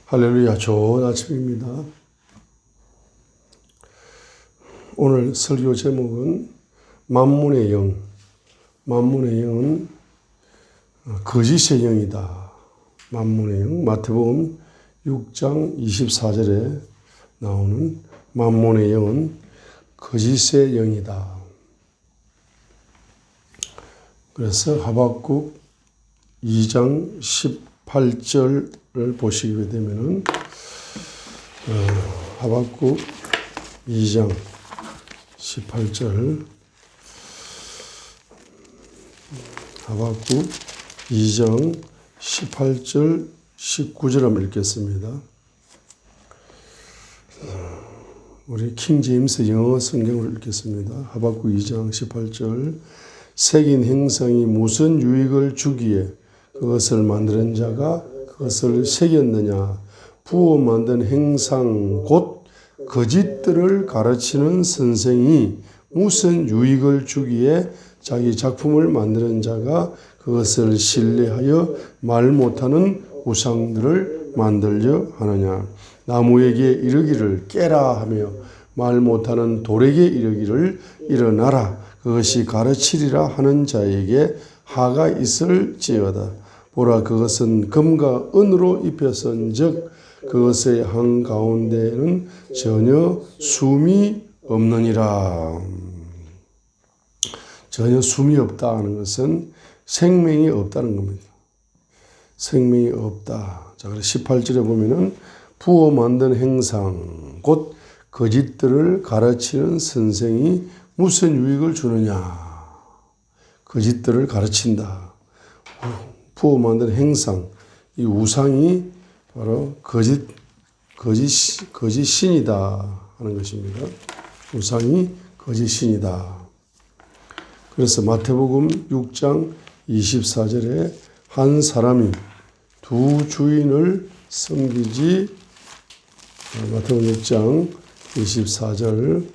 할렐루야, 좋은 아침입니다. 오늘 설교 제목은 만문의 영. 만문의 영은 거짓의 영이다. 만문의 영. 마태복음 6장 24절에 나오는 만문의 영은 거짓의 영이다. 그래서 하박국 2장 18절을 보시게 되면은 하박국 2장 18절 하박국 2장 18절 19절 한번 읽겠습니다. 우리 킹제임스 영어 성경으로 읽겠습니다. 하박국 2장 18절 새긴 행성이 무슨 유익을 주기에 그것을 만드는 자가 그것을 새겼느냐. 부어 만든 행상 곧 거짓들을 가르치는 선생이 무슨 유익을 주기에 자기 작품을 만드는 자가 그것을 신뢰하여 말 못하는 우상들을 만들려 하느냐. 나무에게 이르기를 깨라 하며 말 못하는 돌에게 이르기를 일어나라. 그것이 가르치리라 하는 자에게 하가 있을지어다. 보라, 그것은 금과 은으로 입혀선즉 그것의 한가운데에는 전혀 숨이 없느니라. 전혀 숨이 없다 하는 것은 생명이 없다는 겁니다. 생명이 없다. 자, 그래서 18절에 보면은 부어 만든 행상 곧 거짓들을 가르치는 선생이 무슨 유익을 주느냐. 거짓들을 가르친다. 부어 만든 행상, 이 우상이 바로 거짓 신이다 하는 것입니다. 우상이 거짓 신이다. 그래서 마태복음 6장 24절에 한 사람이 두 주인을 섬기지, 마태복음 6장 24절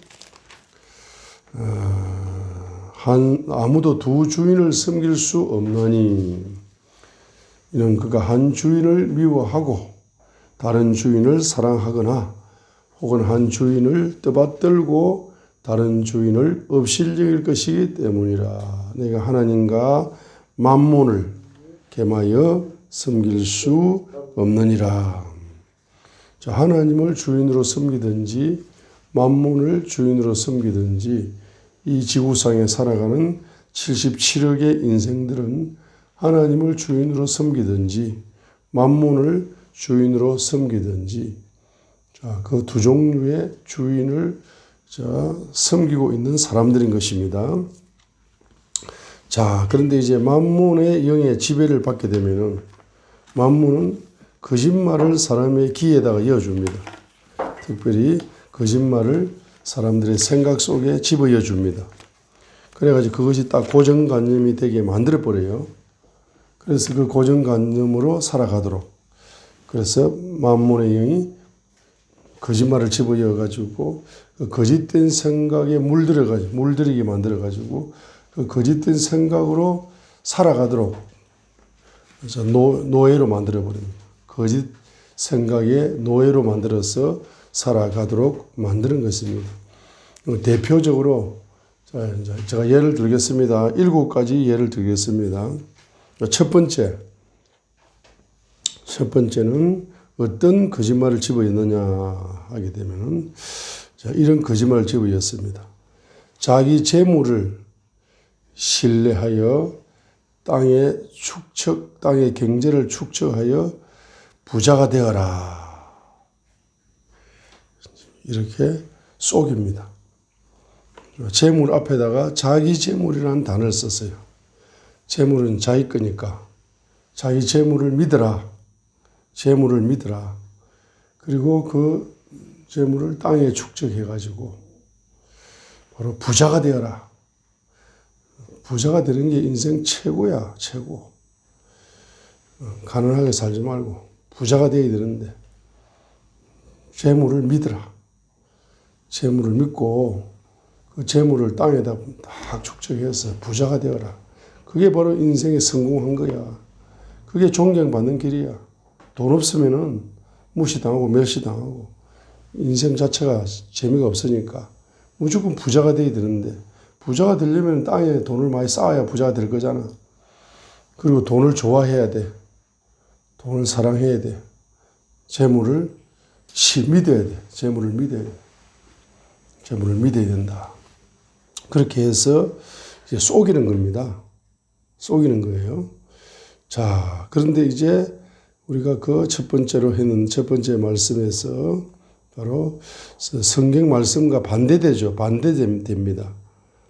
아무도 두 주인을 섬길 수 없나니 이는 그가 한 주인을 미워하고 다른 주인을 사랑하거나 혹은 한 주인을 떠받들고 다른 주인을 업신여길 것이기 때문이라. 내가 하나님과 만몬을 겸하여 섬길 수 없느니라. 자, 하나님을 주인으로 섬기든지 만몬을 주인으로 섬기든지 이 지구상에 살아가는 77억의 인생들은 하나님을 주인으로 섬기든지 만몬을 주인으로 섬기든지 그 두 종류의 주인을 섬기고 있는 사람들인 것입니다. 자, 그런데 이제 만몬의 영의 지배를 받게 되면은 만몬은 거짓말을 사람의 귀에다가 이어줍니다. 특별히 거짓말을 사람들의 생각 속에 집어넣어 줍니다. 그래가지고 그것이 딱 고정관념이 되게 만들어버려요. 그래서 그 고정관념으로 살아가도록. 그래서 만몬의 영이 거짓말을 집어넣어가지고 그 거짓된 생각에 물들이게 만들어가지고 그 거짓된 생각으로 살아가도록 노예로 만들어버립니다. 거짓 생각에 노예로 만들어서 살아가도록 만드는 것입니다. 대표적으로 제가 예를 들겠습니다. 7가지 예를 들겠습니다. 첫 번째는 어떤 거짓말을 집어넣느냐 하게 되면은 이런 거짓말을 집어넣습니다. 자기 재물을 신뢰하여 땅의 경제를 축적하여 부자가 되어라. 이렇게 속입니다. 재물 앞에다가 자기 재물이라는 단어를 썼어요. 재물은 자기 거니까 자기 재물을 믿어라. 재물을 믿어라. 그리고 그 재물을 땅에 축적해가지고 바로 부자가 되어라. 부자가 되는 게 인생 최고야, 최고. 가난하게 살지 말고 부자가 되어야 되는데 재물을 믿어라. 재물을 믿고 그 재물을 땅에다 딱 축적해서 부자가 되어라. 그게 바로 인생에 성공한 거야. 그게 존경받는 길이야. 돈 없으면은 무시당하고 멸시당하고 인생 자체가 재미가 없으니까 무조건 부자가 돼야 되는데 부자가 되려면 땅에 돈을 많이 쌓아야 부자가 될 거잖아. 그리고 돈을 좋아해야 돼. 돈을 사랑해야 돼. 재물을 믿어야 돼. 재물을 믿어야 돼. 재물을 믿어야 된다. 그렇게 해서 이제 속이는 겁니다. 속이는 거예요. 자, 그런데 이제 우리가 그 첫 번째로 했는 첫 번째 말씀에서 바로 성경 말씀과 반대되죠. 반대됩니다.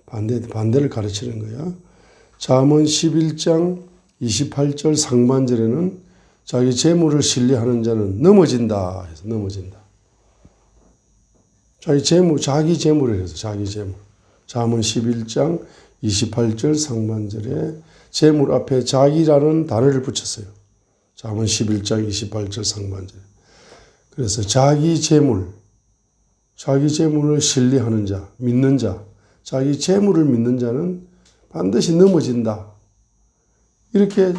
반대를 가르치는 거야. 잠언 11장 28절 상반절에는 자기 재물을 신뢰하는 자는 넘어진다 해서 넘어진다. 자기 재물을 해서 자기 재물. 잠언 11장 28절 상반절에 재물 앞에 자기라는 단어를 붙였어요. 잠언 11장 28절 상반절에. 그래서 자기 재물을 신뢰하는 자, 믿는 자, 자기 재물을 믿는 자는 반드시 넘어진다. 이렇게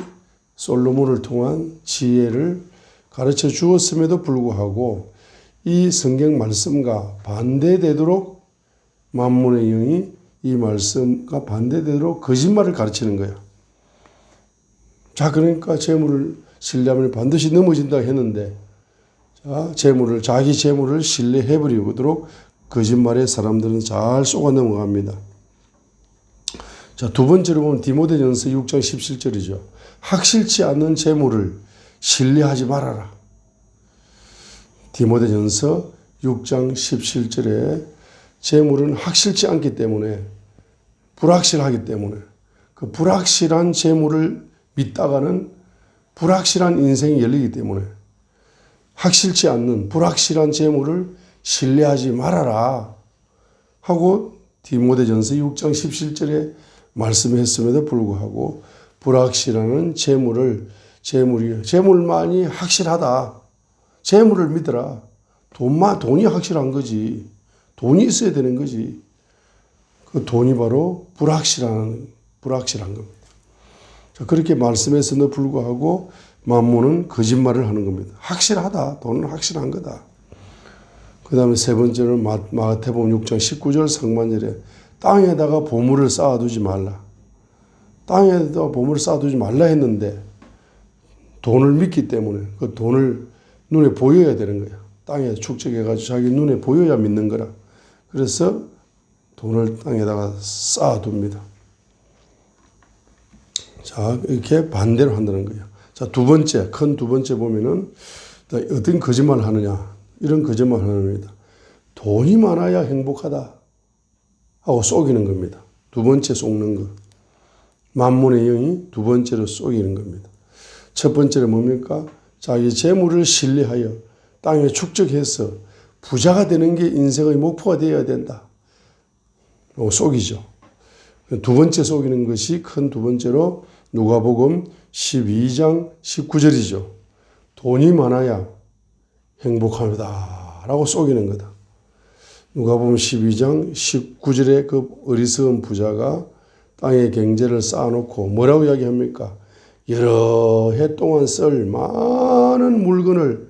솔로몬을 통한 지혜를 가르쳐 주었음에도 불구하고 이 성경 말씀과 반대되도록 만문의 영이 이 말씀과 반대되도록 거짓말을 가르치는 거야. 자, 그러니까 재물을 신뢰하면 반드시 넘어진다 했는데 자, 자기 재물을 신뢰해버리도록 거짓말에 사람들은 잘 속아 넘어갑니다. 자, 두 번째로 보면 디모데전서 6장 17절이죠. 확실치 않는 재물을 신뢰하지 말아라. 디모데전서 6장 17절에 재물은 확실치 않기 때문에 불확실하기 때문에 그 불확실한 재물을 믿다가는 불확실한 인생이 열리기 때문에 확실치 않는 불확실한 재물을 신뢰하지 말아라 하고 디모데전서 6장 17절에 말씀했음에도 불구하고 불확실한 재물만이 확실하다. 재물을 믿어라. 돈이 확실한 거지. 돈이 있어야 되는 거지. 그 돈이 바로 불확실한 겁니다. 자, 그렇게 말씀했음에도 불구하고 만몬은 거짓말을 하는 겁니다. 확실하다. 돈은 확실한 거다. 그 다음에 세 번째로 마가복음 6장 19절 상반절에 땅에다가 보물을 쌓아두지 말라. 땅에다가 보물을 쌓아두지 말라 했는데 돈을 믿기 때문에 그 돈을 눈에 보여야 되는 거야. 땅에 축적해가지고 자기 눈에 보여야 믿는 거라. 그래서 돈을 땅에다가 쌓아둡니다. 자, 이렇게 반대로 한다는 거예요. 자, 큰 두 번째 보면은 어떤 거짓말을 하느냐. 이런 거짓말을 하는 겁니다. 돈이 많아야 행복하다 하고 속이는 겁니다. 두 번째 속는 거. 만문의 영이 두 번째로 속이는 겁니다. 첫 번째는 뭡니까? 자기 재물을 신뢰하여 땅에 축적해서 부자가 되는 게 인생의 목표가 되어야 된다. 속이죠. 두 번째 속이는 것이 큰 두 번째로 누가복음 12장 19절이죠. 돈이 많아야 행복합니다. 라고 속이는 거다. 누가복음 12장 19절에 그 어리석은 부자가 땅에 경제를 쌓아놓고 뭐라고 이야기합니까? 여러 해 동안 쓸 많은 물건을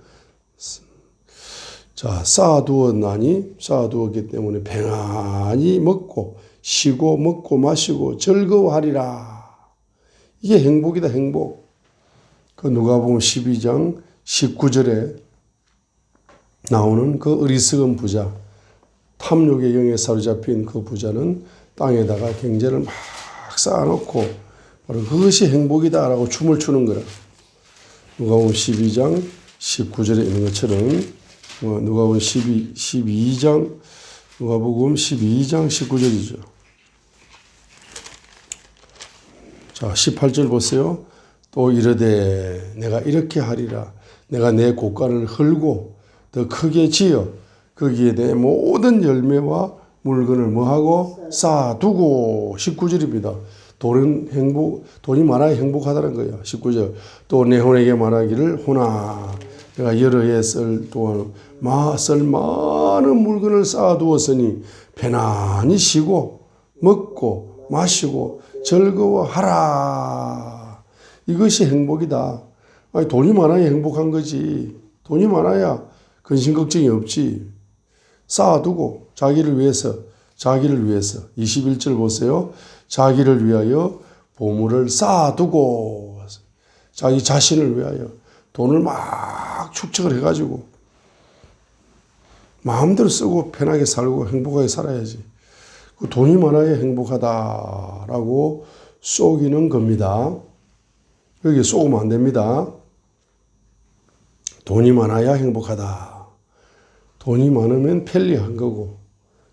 쌓아두었기 때문에 평안히 먹고 쉬고 먹고 마시고 즐거워하리라. 이게 행복이다, 행복. 그 누가복음 12장 19절에 나오는 그 어리석은 부자, 탐욕의 영에 사로잡힌 그 부자는 땅에다가 경제를 막 쌓아놓고 바로 그것이 행복이다라고 춤을 추는 거라. 누가복음 12장 19절에 있는 것처럼 누가복음 12장 19절이죠. 자, 18절 보세요. 또 이르되 내가 이렇게 하리라. 내가 내 곳간을 헐고 더 크게 지어 거기에 내 모든 열매와 물건을 뭐하고 쌓아두고. 19절입니다. 돈이 많아야 행복하다는 거예요. 19절. 또 내 혼에게 말하기를 혼아 내가 여러 해 쓸 동안 쓸 많은 물건을 쌓아두었으니 편안히 쉬고 먹고 마시고 즐거워하라. 이것이 행복이다. 아니, 돈이 많아야 행복한 거지. 돈이 많아야 근심 걱정이 없지. 쌓아두고 자기를 위해서 21절 보세요. 자기를 위하여 보물을 쌓아두고 자기 자신을 위하여 돈을 막 축적을 해가지고 마음대로 쓰고 편하게 살고 행복하게 살아야지. 그 돈이 많아야 행복하다라고 속이는 겁니다. 여기 속으면 안 됩니다. 돈이 많아야 행복하다. 돈이 많으면 편리한 거고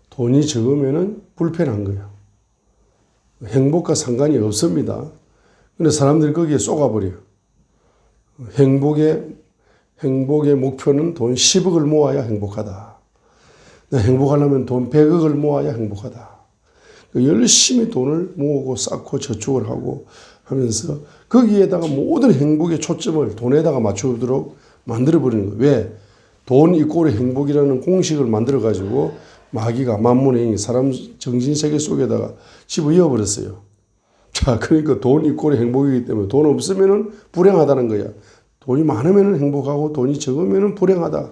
돈이 적으면 불편한 거야. 행복과 상관이 없습니다. 근데 사람들이 거기에 쏘가버려. 행복의 목표는 돈 10억을 모아야 행복하다. 행복하려면 돈 100억을 모아야 행복하다. 열심히 돈을 모으고 쌓고 저축을 하고 하면서 거기에다가 모든 행복의 초점을 돈에다가 맞추도록 만들어버리는 거예요. 왜? 돈 이꼴의 행복이라는 공식을 만들어가지고 마귀가 만문의 영이 사람 정신세계 속에다가 집어넣어 버렸어요. 자, 그러니까 돈 이꼴의 행복이기 때문에 돈 없으면 불행하다는 거야. 돈이 많으면 행복하고 돈이 적으면 불행하다.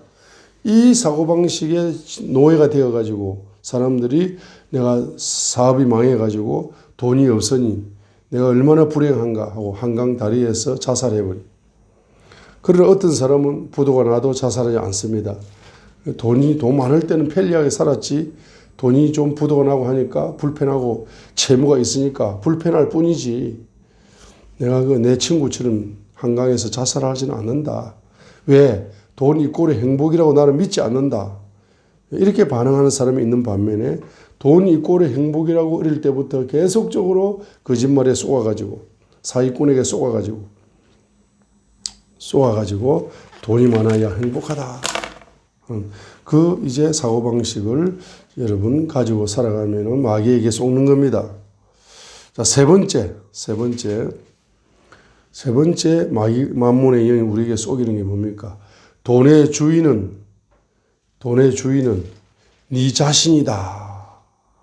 이 사고방식의 노예가 되어가지고 사람들이 내가 사업이 망해가지고 돈이 없으니 내가 얼마나 불행한가 하고 한강 다리에서 자살해버려. 그러나 어떤 사람은 부도가 나도 자살하지 않습니다. 돈 많을 때는 편리하게 살았지 돈이 좀 부도가 나고 하니까 불편하고 채무가 있으니까 불편할 뿐이지 내가 내 친구처럼 한강에서 자살하지는 않는다. 왜? 돈 이꼴의 행복이라고 나는 믿지 않는다. 이렇게 반응하는 사람이 있는 반면에 돈 이꼴의 행복이라고 어릴 때부터 계속적으로 거짓말에 쏘아가지고 사기꾼에게 쏘아가지고 돈이 많아야 행복하다. 그 이제 사고방식을 여러분 가지고 살아가면 마귀에게 속는 겁니다. 자, 세 번째 만문의 영이 우리에게 속이는 게 뭡니까? 돈의 주인은 네 자신이다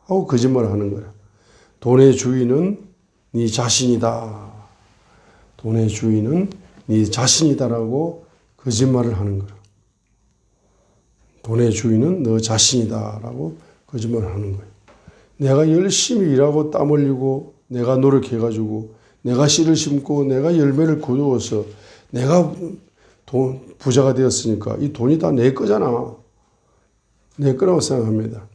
하고 거짓말을 하는 거야. 돈의 주인은 네 자신이다. 돈의 주인은 네 자신이다라고 거짓말을 하는 거야. 돈의 주인은 너 자신이다라고 거짓말을 하는 거야. 내가 열심히 일하고 땀 흘리고 내가 노력해가지고 내가 씨를 심고 내가 열매를 거두어서 내가 부자가 되었으니까 이 돈이 다 내 거잖아. 내 거라고 생각합니다.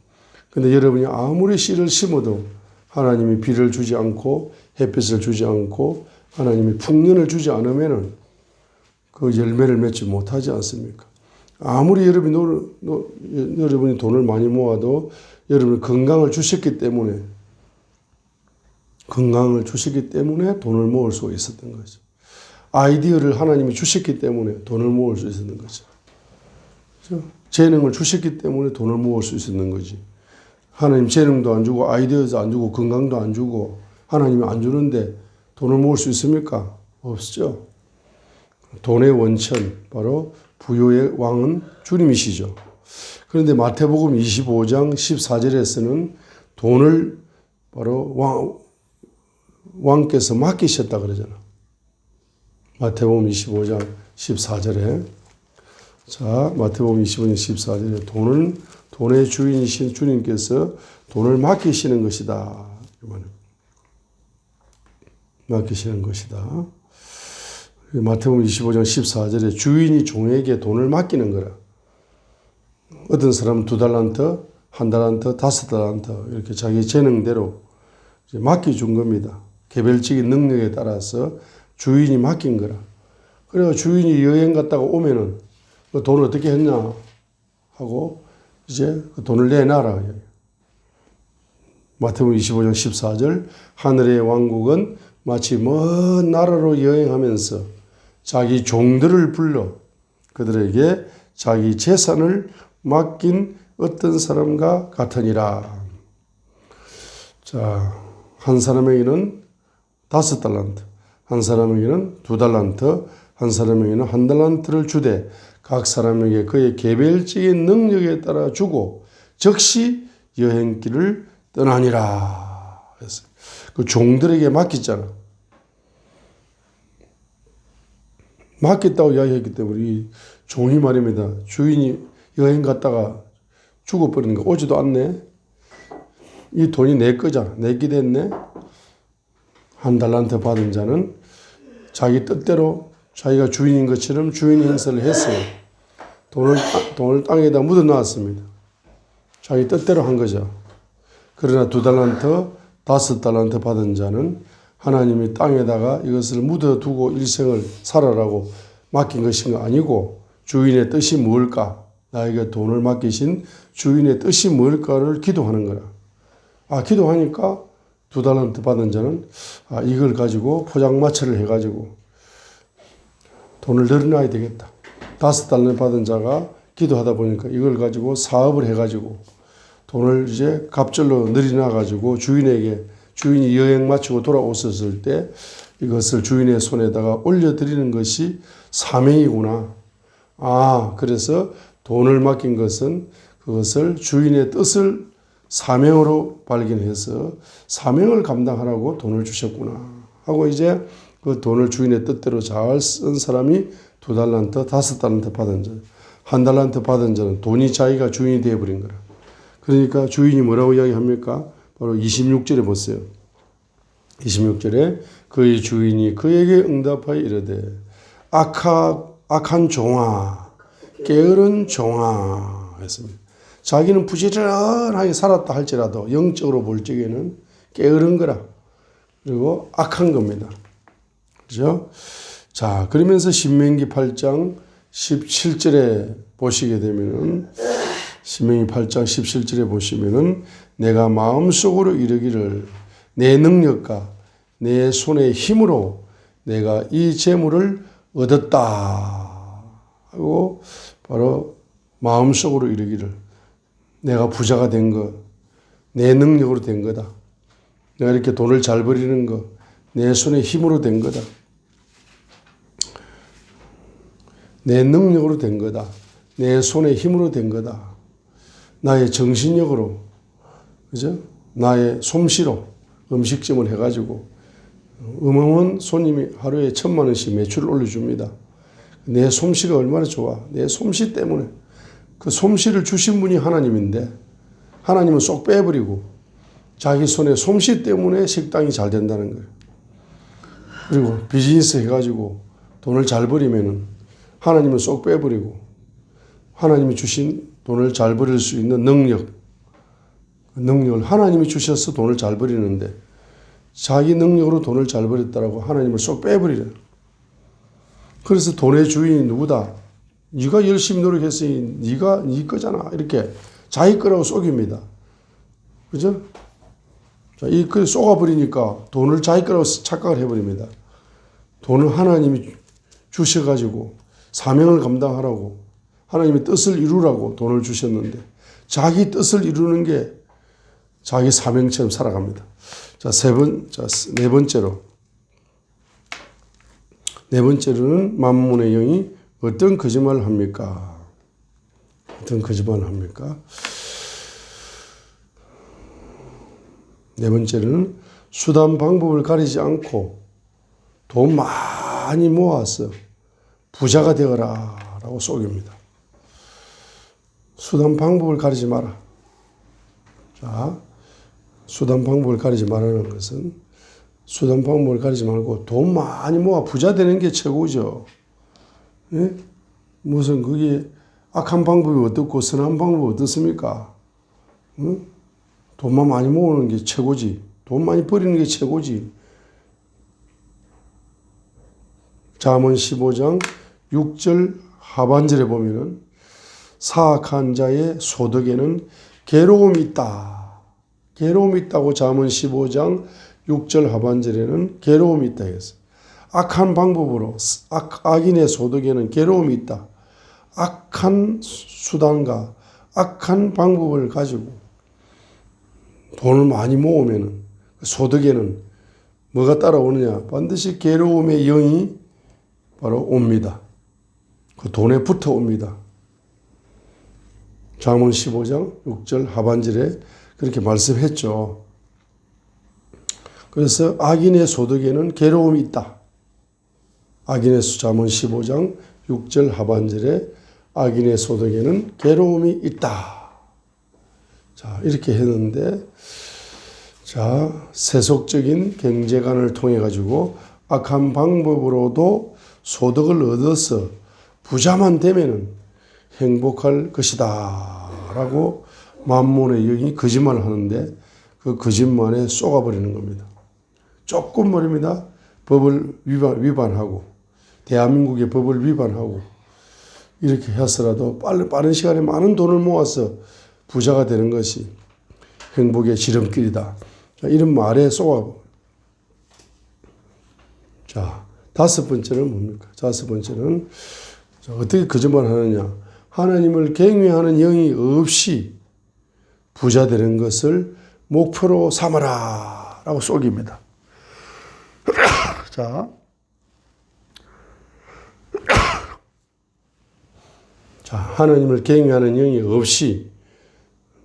근데 여러분이 아무리 씨를 심어도 하나님이 비를 주지 않고 햇빛을 주지 않고 하나님이 풍년을 주지 않으면 그 열매를 맺지 못하지 않습니까? 아무리 여러분이 돈을 많이 모아도 여러분이 건강을 주셨기 때문에 돈을 모을 수 있었던 거죠. 아이디어를 하나님이 주셨기 때문에 돈을 모을 수 있었던 거죠. 재능을 주셨기 때문에 돈을 모을 수 있었는 거지. 하나님 재능도 안 주고 아이디어도 안 주고 건강도 안 주고 하나님이 안 주는데 돈을 모을 수 있습니까? 없죠. 돈의 원천, 바로 부요의 왕은 주님이시죠. 그런데 마태복음 25장 14절에서는 돈을 바로 왕께서 맡기셨다 그러잖아. 마태복음 25장 14절에. 자, 마태복음 25장 14절에 돈의 주인이신 주님께서 돈을 맡기시는 것이다. 맡기시는 것이다. 마태복음 25장 14절에 주인이 종에게 돈을 맡기는 거라. 어떤 사람은 2달란트, 1달란트, 5달란트 이렇게 자기 재능대로 맡겨준 겁니다. 개별적인 능력에 따라서 주인이 맡긴 거라. 그래서 주인이 여행 갔다가 오면은 그 돈을 어떻게 했냐 하고 이제 그 돈을 내놔라. 마태복음 25장 14절 하늘의 왕국은 마치 먼 나라로 여행하면서 자기 종들을 불러 그들에게 자기 재산을 맡긴 어떤 사람과 같으니라. 자, 한 사람에게는 5달란트, 한 사람에게는 2달란트, 한 사람에게는 1달란트를 주되 각 사람에게 그의 개별적인 능력에 따라 주고 즉시 여행길을 떠나니라. 그래서 그 종들에게 맡겼잖아. 맡겼다고 이야기했기 때문에 이 종이 말입니다. 주인이 여행 갔다가 죽어버리는 거 오지도 않네. 이 돈이 내 거잖아. 내게 됐네. 한 달란트 받은 자는 자기 뜻대로 자기가 주인인 것처럼 주인 행세를 했어요. 돈을 땅에다 묻어 놨습니다. 자기 뜻대로 한 거죠. 그러나 2달란트, 5달란트 받은 자는 하나님이 땅에다가 이것을 묻어두고 일생을 살아라고 맡긴 것인 거 아니고 주인의 뜻이 무엇일까? 나에게 돈을 맡기신 주인의 뜻이 무엇일까를 기도하는 거라. 기도하니까 2달란트 받은 자는 이걸 가지고 포장마차를 해가지고 돈을 늘어놔야 되겠다. 5달란트 받은 자가 기도하다 보니까 이걸 가지고 사업을 해가지고 돈을 이제 갑절로 늘어나가지고 주인이 여행 마치고 돌아오셨을 때 이것을 주인의 손에다가 올려드리는 것이 사명이구나. 그래서 돈을 맡긴 것은 그것을 주인의 뜻을 사명으로 발견해서 사명을 감당하라고 돈을 주셨구나 하고 이제 그 돈을 주인의 뜻대로 잘 쓴 사람이 2달란트, 5달란트 받은 자. 1달란트 받은 자는 돈이 자기가 주인이 되어버린 거라. 그러니까 주인이 뭐라고 이야기합니까? 바로 26절에 보세요. 26절에 그의 주인이 그에게 응답하여 이르되 악한 종아, 게으른 종아 했습니다. 자기는 부지런하게 살았다 할지라도 영적으로 볼 적에는 게으른 거라. 그리고 악한 겁니다. 그렇죠? 자, 그러면서 신명기 8장 17절에 보시게 되면은 신명기 8장 17절에 보시면은 내가 마음속으로 이르기를 내 능력과 내 손의 힘으로 내가 이 재물을 얻었다 하고 바로 마음속으로 이르기를 내가 부자가 된 것, 내 능력으로 된 거다. 내가 이렇게 돈을 잘 벌이는 것, 내 손의 힘으로 된 거다. 내 능력으로 된 거다. 내 손의 힘으로 된 거다. 나의 정신력으로, 그죠? 나의 솜씨로 음식점을 해가지고 어마어마한 손님이 하루에 1,000,000원씩 매출을 올려줍니다. 내 솜씨가 얼마나 좋아. 내 솜씨 때문에. 그 솜씨를 주신 분이 하나님인데 하나님은 쏙 빼버리고 자기 손의 솜씨 때문에 식당이 잘 된다는 거예요. 그리고 비즈니스 해가지고 돈을 잘 벌이면은 하나님은 쏙 빼버리고 하나님이 주신 돈을 잘 벌일 수 있는 능력을 하나님이 주셔서 돈을 잘 벌이는데 자기 능력으로 돈을 잘 벌였다라고 하나님을 쏙 빼버리래요. 그래서 돈의 주인이 누구다? 네가 열심히 노력했으니 네 거잖아. 이렇게 자기 거라고 속입니다. 그죠? 자, 이 거 쏘아버리니까 돈을 자기 거라고 착각을 해버립니다. 돈을 하나님이 주셔가지고 사명을 감당하라고 하나님의 뜻을 이루라고 돈을 주셨는데 자기 뜻을 이루는 게 자기 사명처럼 살아갑니다. 자, 네 번째로는 만문의 영이 어떤 거짓말을 합니까? 어떤 거짓말을 합니까? 네 번째는 수단 방법을 가리지 않고 돈 많이 모아서 부자가 되어라 라고 속입니다. 수단 방법을 가리지 마라. 자, 수단 방법을 가리지 말라는 것은 수단 방법을 가리지 말고 돈 많이 모아 부자 되는 게 최고죠. 예? 무슨 그게 악한 방법이 어떻고 선한 방법이 어떻습니까? 응? 돈만 많이 모으는 게 최고지. 돈 많이 버리는 게 최고지. 잠언 15장 6절 하반절에 보면은 사악한 자의 소득에는 괴로움이 있다. 괴로움이 있다고 잠언 15장 6절 하반절에는 괴로움이 있다 했어요. 악한 방법으로 악인의 소득에는 괴로움이 있다. 악한 수단과 악한 방법을 가지고 돈을 많이 모으면 소득에는 뭐가 따라오느냐? 반드시 괴로움의 영이 바로 옵니다. 그 돈에 붙어 옵니다. 잠언 15장 6절 하반절에 그렇게 말씀했죠. 그래서 악인의 소득에는 괴로움이 있다. 악인의 잠언 15장 6절 하반절에 악인의 소득에는 괴로움이 있다. 자, 이렇게 했는데, 자, 세속적인 경제관을 통해 가지고 악한 방법으로도 소득을 얻어서 부자만 되면은 행복할 것이다. 라고 만몬의 영이 거짓말을 하는데 그 거짓말에 쏘가버리는 겁니다. 조금 말입니다. 법을 위반하고 대한민국의 법을 위반하고 이렇게 해서라도 빠른 시간에 많은 돈을 모아서 부자가 되는 것이 행복의 지름길이다. 자, 이런 말에 쏘가. 자, 다섯 번째는 뭡니까? 다섯 번째는 어떻게 거짓말을 하느냐. 하나님을 경외하는 영이 없이 부자 되는 것을 목표로 삼아라 라고 쏘깁니다. 자, 하나님을 경외하는 영이 없이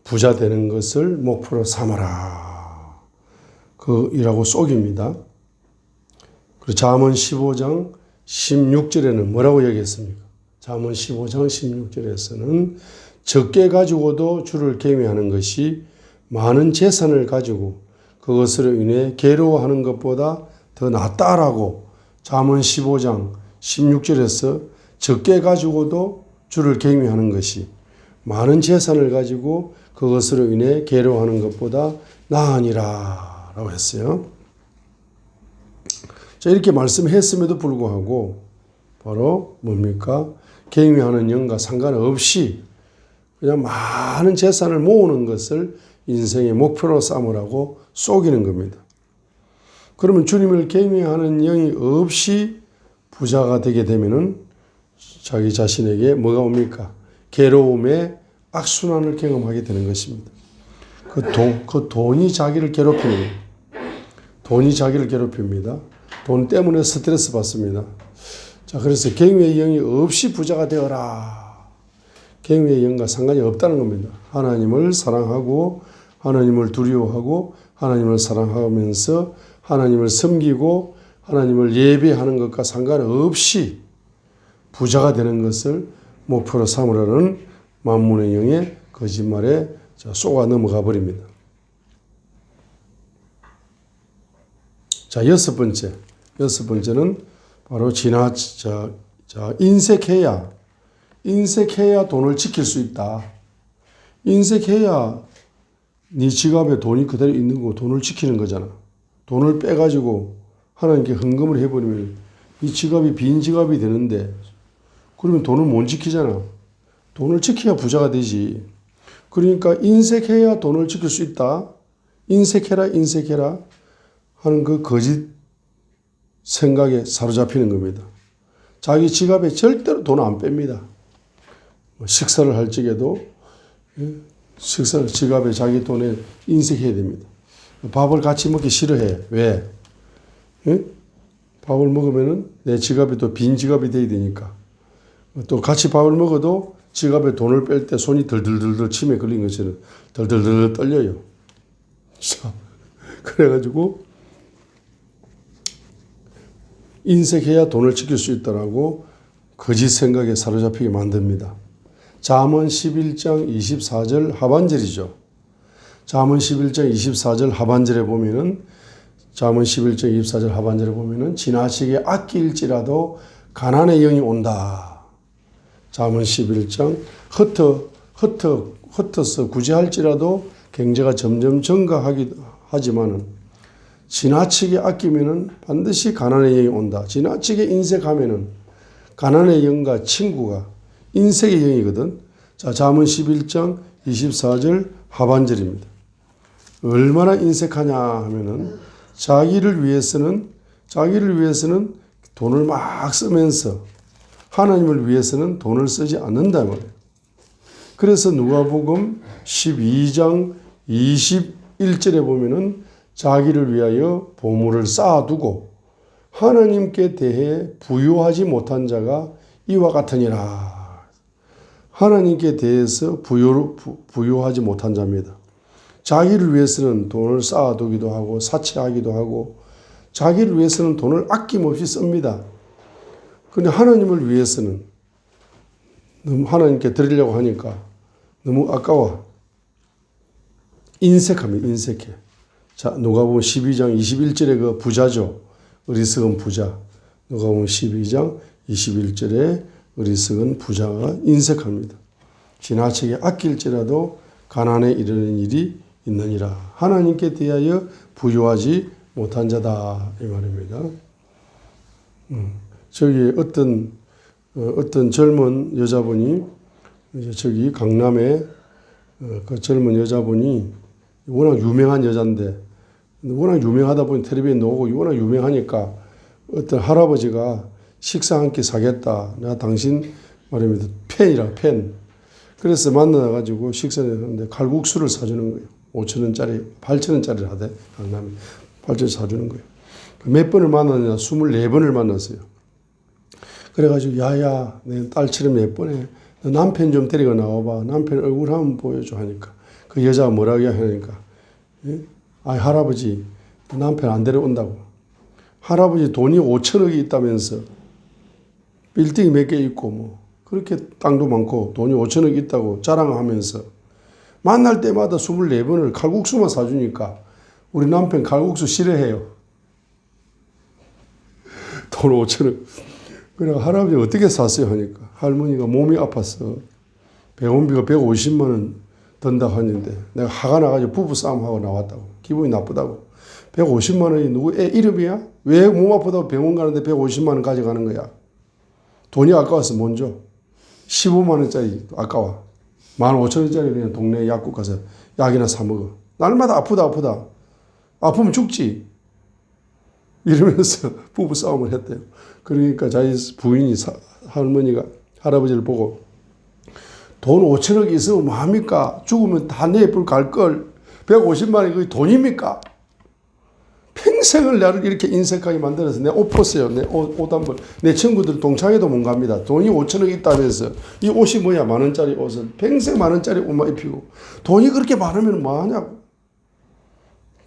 부자 되는 것을 목표로 삼아라. 이라고 쏘깁니다. 그리고 잠언 15장 16절에는 뭐라고 얘기했습니까? 잠언 15장 16절에서는 적게 가지고도 주를 경외하는 것이 많은 재산을 가지고 그것으로 인해 괴로워하는 것보다 더 낫다라고 잠언 15장 16절에서 적게 가지고도 주를 경외하는 것이 많은 재산을 가지고 그것으로 인해 괴로워하는 것보다 나으니라 라고 했어요. 자, 이렇게 말씀했음에도 불구하고 바로 뭡니까? 경외하는 영과 상관없이 그냥 많은 재산을 모으는 것을 인생의 목표로 삼으라고 쏘기는 겁니다. 그러면 주님을 경외하는 영이 없이 부자가 되게 되면은 자기 자신에게 뭐가 옵니까? 괴로움의 악순환을 경험하게 되는 것입니다. 그 돈이 자기를 괴롭히는 거예요. 돈이 자기를 괴롭힙니다. 돈 때문에 스트레스 받습니다. 자, 그래서 경외의 영이 없이 부자가 되어라. 경외의 영과 상관이 없다는 겁니다. 하나님을 사랑하고 하나님을 두려워하고 하나님을 사랑하면서 하나님을 섬기고 하나님을 예배하는 것과 상관없이 부자가 되는 것을 목표로 삼으라는 만문의 영의 거짓말에 쏘가 넘어가 버립니다. 자, 여섯 번째는 바로 인색해야 돈을 지킬 수 있다. 인색해야 네 지갑에 돈이 그대로 있는 거고 돈을 지키는 거잖아. 돈을 빼가지고 하나님께 헌금을 해버리면 이 지갑이 빈 지갑이 되는데 그러면 돈을 못 지키잖아. 돈을 지켜야 부자가 되지. 그러니까 인색해야 돈을 지킬 수 있다. 인색해라 하는 그 거짓 생각에 사로잡히는 겁니다. 자기 지갑에 절대로 돈 안 뺍니다. 식사를 할 적에도 식사를 지갑에 자기 돈에 인색해야 됩니다. 밥을 같이 먹기 싫어해. 왜? 밥을 먹으면은 내 지갑이 또 빈 지갑이 돼야 되니까. 또 같이 밥을 먹어도 지갑에 돈을 뺄 때 손이 덜덜덜 침에 걸린 것처럼 덜덜덜 떨려요. 그래가지고 인색해야 돈을 지킬 수 있다라고 거짓 생각에 사로잡히게 만듭니다. 잠언 11장 24절 하반절이죠. 잠언 11장 24절 하반절에 보면은 잠언 11장 24절 하반절에 보면은 지나치게 아낄지라도 가난의 영이 온다. 잠언 11장 흩어서 구제할지라도 경제가 점점 증가하지만은 지나치게 아끼면은 반드시 가난의 영이 온다. 지나치게 인색하면은 가난의 영과 친구가 인색의 영이거든. 자, 잠언 11장 24절 하반절입니다. 얼마나 인색하냐 하면은 자기를 위해서는 돈을 막 쓰면서 하나님을 위해서는 돈을 쓰지 않는다 말이에요. 그래서 누가복음 12장 21절에 보면은 자기를 위하여 보물을 쌓아두고 하나님께 대해 부유하지 못한 자가 이와 같으니라. 하나님께 대해서 부유하지 못한 자입니다. 자기를 위해서는 돈을 쌓아두기도 하고 사치하기도 하고 자기를 위해서는 돈을 아낌없이 씁니다. 근데 하나님을 위해서는 너무 하나님께 드리려고 하니까 너무 아까워. 인색합니다. 인색해. 자, 누가복음 12장 21절에 그 부자죠. 어리석은 부자. 누가복음 12장 21절에 어리석은 부자가 인색합니다. 지나치게 아낄지라도 가난에 이르는 일이 있느니라. 하나님께 대하여 부유하지 못한 자다. 이 말입니다. 저기 어떤 젊은 여자분이 저기 강남에 그 젊은 여자분이 워낙 유명한 여잔데 워낙 유명하다 보니 텔레비전에 나오고 워낙 유명하니까 어떤 할아버지가 식사 한 끼 사겠다. 내가 당신 말입니다. 팬이라 팬. 그래서 만나가지고 식사를 하는데 칼국수를 사주는 거예요. 5,000원짜리, 8,000원짜리를 하대. 강남에 8,000원 사주는 거예요. 몇 번을 만났냐? 24번을 만났어요. 그래가지고 야야 내 딸처럼 예쁘네. 너 남편 좀 데리고 나와봐. 남편 얼굴 한번 보여줘 하니까 그 여자가 뭐라고 하니까 예? 아이 할아버지 남편 안 데려온다고. 할아버지 돈이 5천억이 있다면서 빌딩이 몇 개 있고 뭐 그렇게 땅도 많고 돈이 5천억 있다고 자랑하면서 만날 때마다 24번을 칼국수만 사주니까 우리 남편 칼국수 싫어해요. 돈 5천억. 그래 할아버지 어떻게 샀어요 하니까 할머니가 몸이 아파서 병원비가 150만 원 든다 하는데 내가 화가 나가지고 부부싸움하고 나왔다고. 기분이 나쁘다고. 150만 원이 누구 애 이름이야? 왜 몸 아프다고 병원 가는데 150만 원 가져가는 거야? 돈이 아까워서 먼저 15만 원짜리 아까워. 15,000원짜리 그냥 동네 약국 가서 약이나 사 먹어. 날마다 아프다. 아프면 죽지. 이러면서 부부싸움을 했대요. 그러니까 자기 부인이 할머니가 할아버지를 보고 돈 5천억이 있으면 뭐합니까? 죽으면 다 내불 갈걸. 150만 원이 그게 돈입니까? 평생을 나를 이렇게 인색하게 만들어서 내 옷 벗어요. 내 옷 한 벌. 내 친구들 동창회도 못 갑니다. 돈이 5천억 있다면서 이 옷이 뭐야? 10,000원짜리 옷을. 평생 10,000원짜리 옷만 입히고. 돈이 그렇게 많으면 뭐 하냐고.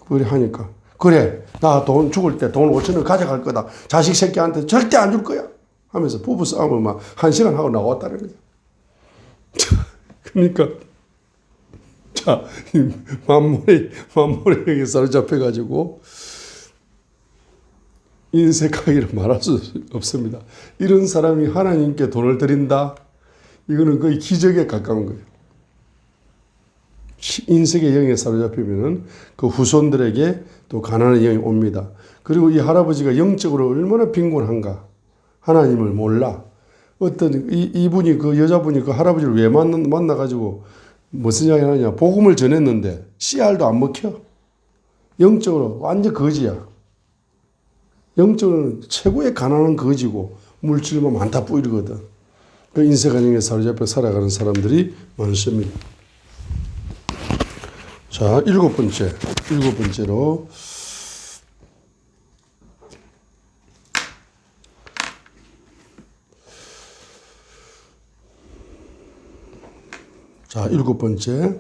그래 하니까. 그래 나 돈 죽을 때 돈 5천원 가져갈 거다. 자식 새끼한테 절대 안 줄 거야. 하면서 부부싸움을 막 1시간 하고 나왔다는 거죠. 그러니까 자 만물에 사로잡혀가지고 인색하기를 말할 수 없습니다. 이런 사람이 하나님께 돈을 드린다? 이거는 거의 기적에 가까운 거예요. 인색의 영에 사로잡히면 그 후손들에게 또 가난의 영이 옵니다. 그리고 이 할아버지가 영적으로 얼마나 빈곤한가. 하나님을 몰라. 어떤 이분이 그 여자분이 그 할아버지를 왜 만나가지고 무슨 이야기 하느냐. 복음을 전했는데 씨알도 안 먹혀. 영적으로 완전 거지야. 영적으로는 최고의 가난한 거지고 물질만 많다 뿌리거든. 그 인색한 영에 사로잡혀 살아가는 사람들이 많습니다. 자, 일곱 번째로 자, 일곱 번째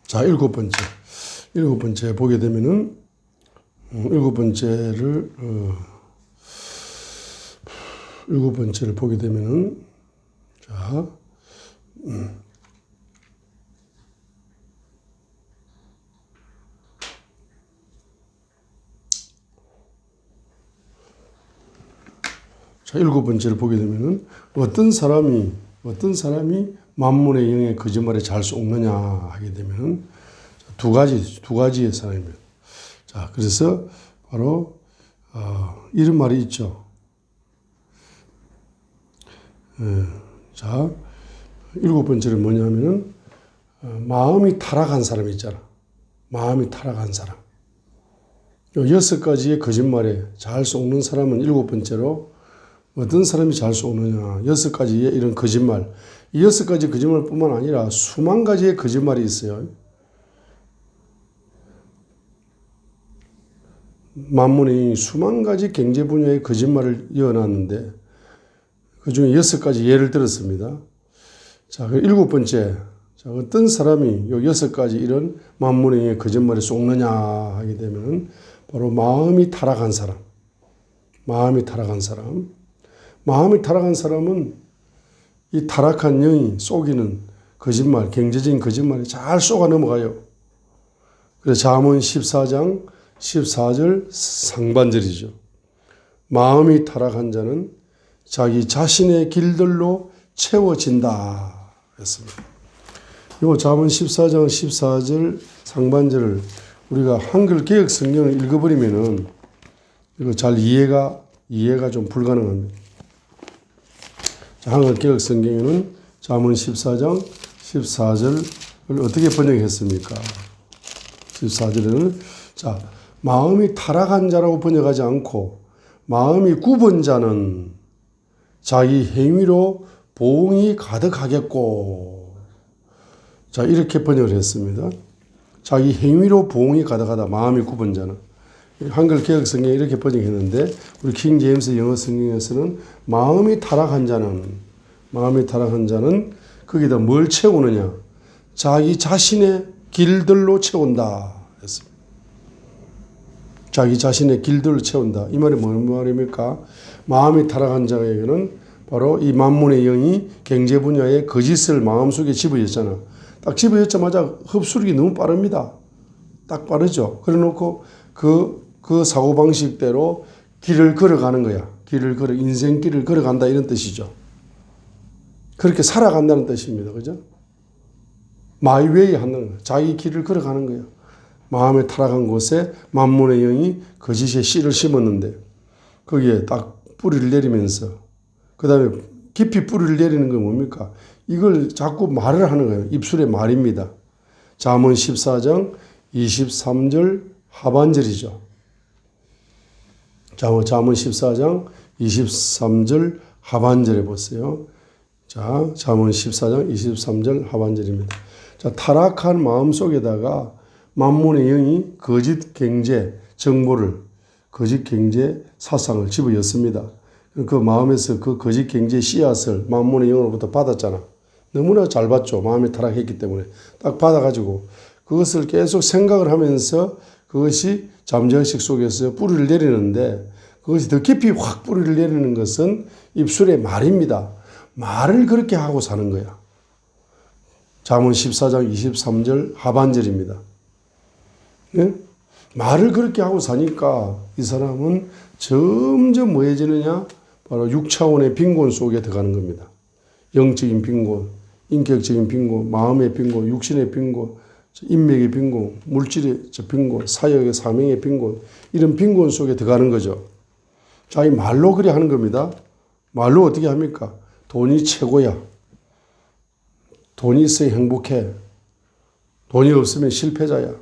자, 일곱 번째 보게 되면은, 일곱 번째를 보게 되면은, 자, 일곱 번째를 보게 되면은, 어떤 사람이 만문의 영의 거짓말에 잘 속느냐 하게 되면 두 가지의 사람입니다. 자, 그래서 바로 이런 말이 있죠. 자, 일곱 번째는 뭐냐면은 마음이 타락한 사람이 있잖아. 마음이 타락한 사람. 여섯 가지의 거짓말에 잘 속는 사람은 일곱 번째로 어떤 사람이 잘 속느냐. 여섯 가지의 이런 거짓말. 이 여섯 가지 거짓말뿐만 아니라 수만 가지의 거짓말이 있어요. 만문의 수만 가지 경제 분야의 거짓말을 이어놨는데 그 중에 6가지 예를 들었습니다. 자, 그 7번째. 자, 어떤 사람이 요 6가지 이런 만문의 거짓말에 속느냐 하게 되면 바로 마음이 타락한 사람. 마음이 타락한 사람. 마음이 타락한 사람은 이 타락한 영이 속이는 거짓말, 경제적인 거짓말에 잘 속아 넘어가요. 그래서 잠언 14장 14절 상반절이죠. 마음이 타락한 자는 자기 자신의 길들로 채워진다 했습니다. 이 잠언 14장 14절 상반절을 우리가 한글 개역 성경을 읽어버리면은 이거 잘 이해가 좀 불가능합니다. 한글 개역 성경에는 잠언 14장 14절을 어떻게 번역했습니까? 14절에는 자, 마음이 타락한 자라고 번역하지 않고 마음이 굽은 자는 자기 행위로 보응이 가득하겠고, 자, 이렇게 번역을 했습니다. 자기 행위로 보응이 가득하다. 마음이 굽은 자는. 한글 개역 성경에 이렇게 번역했는데 우리 킹 제임스 영어 성경에서는 마음이 타락한 자는 거기다 뭘 채우느냐? 자기 자신의 길들로 채운다 했습니다. 자기 자신의 길들로 채운다. 이 말이 뭔 말입니까? 마음이 타락한 자에게는 바로 이 만문의 영이 경제 분야에 거짓을 마음속에 집어였잖아. 딱 집어였자마자 흡수력이 너무 빠릅니다. 딱 빠르죠. 그래 놓고 그 사고방식대로 길을 걸어가는 거야. 인생길을 걸어간다 이런 뜻이죠. 그렇게 살아간다는 뜻입니다. 그죠? 마이웨이 하는 거야. 자기 길을 걸어가는 거야. 마음에 타락한 곳에 만문의 영이 거짓의 씨를 심었는데 거기에 딱 뿌리를 내리면서 그 다음에 깊이 뿌리를 내리는 건 뭡니까? 이걸 자꾸 말을 하는 거예요. 입술의 말입니다. 잠언 14장 23절 하반절이죠. 잠언 14장 23절 하반절에 보세요. 자, 잠언 14장 23절 하반절입니다. 자, 타락한 마음 속에다가 만문의 영이 거짓 경제 정보를, 거짓 경제 사상을 집어였습니다. 그 마음에서 그 거짓 경제 씨앗을 만문의 영으로부터 받았잖아. 너무나 잘 받죠. 마음이 타락했기 때문에. 딱 받아가지고 그것을 계속 생각을 하면서 그것이 잠재의식 속에서 뿌리를 내리는데 그것이 더 깊이 확 뿌리를 내리는 것은 입술의 말입니다. 말을 그렇게 하고 사는 거야. 잠언 14장 23절 하반절입니다. 네? 말을 그렇게 하고 사니까 이 사람은 점점 뭐해지느냐? 바로 6차원의 빈곤 속에 들어가는 겁니다. 영적인 빈곤, 인격적인 빈곤, 마음의 빈곤, 육신의 빈곤, 인맥의 빈곤, 물질의 빈곤, 사역의 사명의 빈곤, 이런 빈곤 속에 들어가는 거죠. 자기 말로 그래 하는 겁니다. 말로 어떻게 합니까? 돈이 최고야. 돈이 있어야 행복해. 돈이 없으면 실패자야.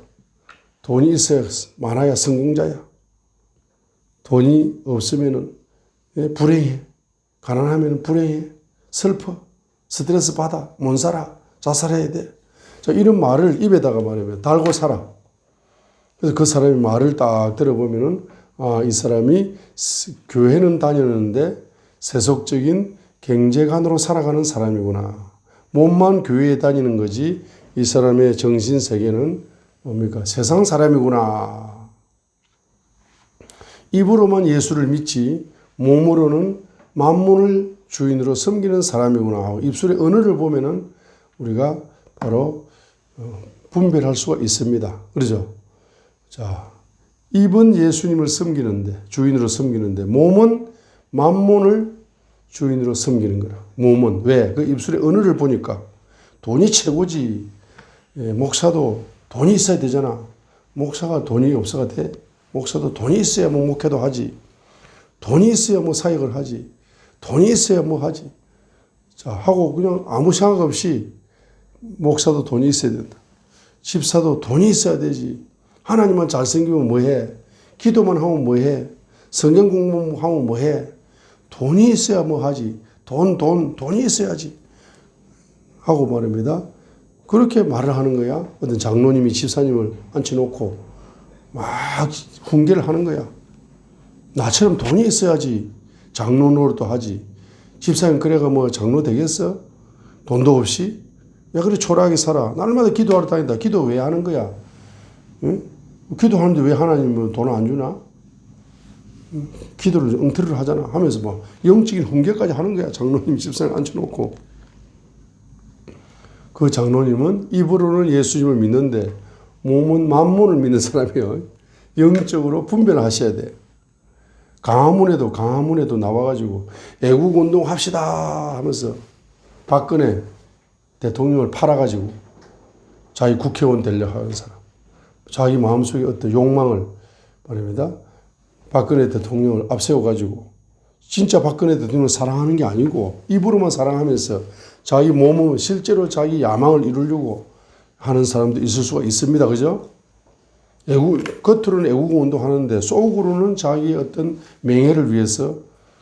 돈이 있어야 많아야 성공자야. 돈이 없으면 불행해. 가난하면 불행해. 슬퍼. 스트레스 받아. 못 살아. 자살해야 돼. 자, 이런 말을 입에다가 말하면 달고 살아. 그래서 그 사람이 말을 딱 들어보면은 아, 이 사람이 교회는 다녔는데 세속적인 경제관으로 살아가는 사람이구나. 몸만 교회에 다니는 거지 이 사람의 정신 세계는 뭡니까? 세상 사람이구나. 입으로만 예수를 믿지 몸으로는 만문을 주인으로 섬기는 사람이구나 하고 입술의 언어를 보면은 우리가 바로 분별할 수가 있습니다. 그렇죠? 자, 입은 예수님을 섬기는데 주인으로 섬기는데 몸은 만문을 주인으로 섬기는 거라. 몸은 왜? 그 입술의 언어를 보니까 돈이 최고지. 예, 목사도 돈이 있어야 되잖아. 목사가 돈이 없어가 돼? 목사도 돈이 있어야 뭐 목회도 하지. 돈이 있어야 뭐 사역을 하지. 돈이 있어야 뭐 하지. 자, 하고 그냥 아무 생각 없이 목사도 돈이 있어야 된다. 집사도 돈이 있어야 되지. 하나님만 잘생기면 뭐해? 기도만 하면 뭐해? 성경 공부하면 뭐해? 돈이 있어야 뭐 하지. 돈이 있어야지. 하고 말입니다. 그렇게 말을 하는 거야. 어떤 장로님이 집사님을 앉혀놓고 막 훈계를 하는 거야. 나처럼 돈이 있어야지 장로 노릇도 하지. 집사님 그래가 뭐 장로 되겠어? 돈도 없이? 야 그래 초라하게 살아. 날마다 기도하러 다닌다. 기도 왜 하는 거야? 응? 기도하는데 왜 하나님은 돈을 안 주나? 기도를 엉터리를 하잖아. 하면서 뭐 영적인 훈계까지 하는 거야. 장로님 집사님 앉혀놓고. 그 장로님은 입으로는 예수님을 믿는데 몸은 만몬을 믿는 사람이에요. 영적으로 분별하셔야 돼. 강화문에도 나와가지고 애국운동 합시다 하면서 박근혜 대통령을 팔아가지고 자기 국회의원 되려고 하는 사람. 자기 마음속에 어떤 욕망을 말입니다. 박근혜 대통령을 앞세워가지고 진짜 박근혜 대통령을 사랑하는 게 아니고 입으로만 사랑하면서 자기 몸은 실제로 자기 야망을 이루려고 하는 사람도 있을 수가 있습니다. 그죠? 겉으로는 애국운동 하는데 속으로는 자기의 어떤 명예를 위해서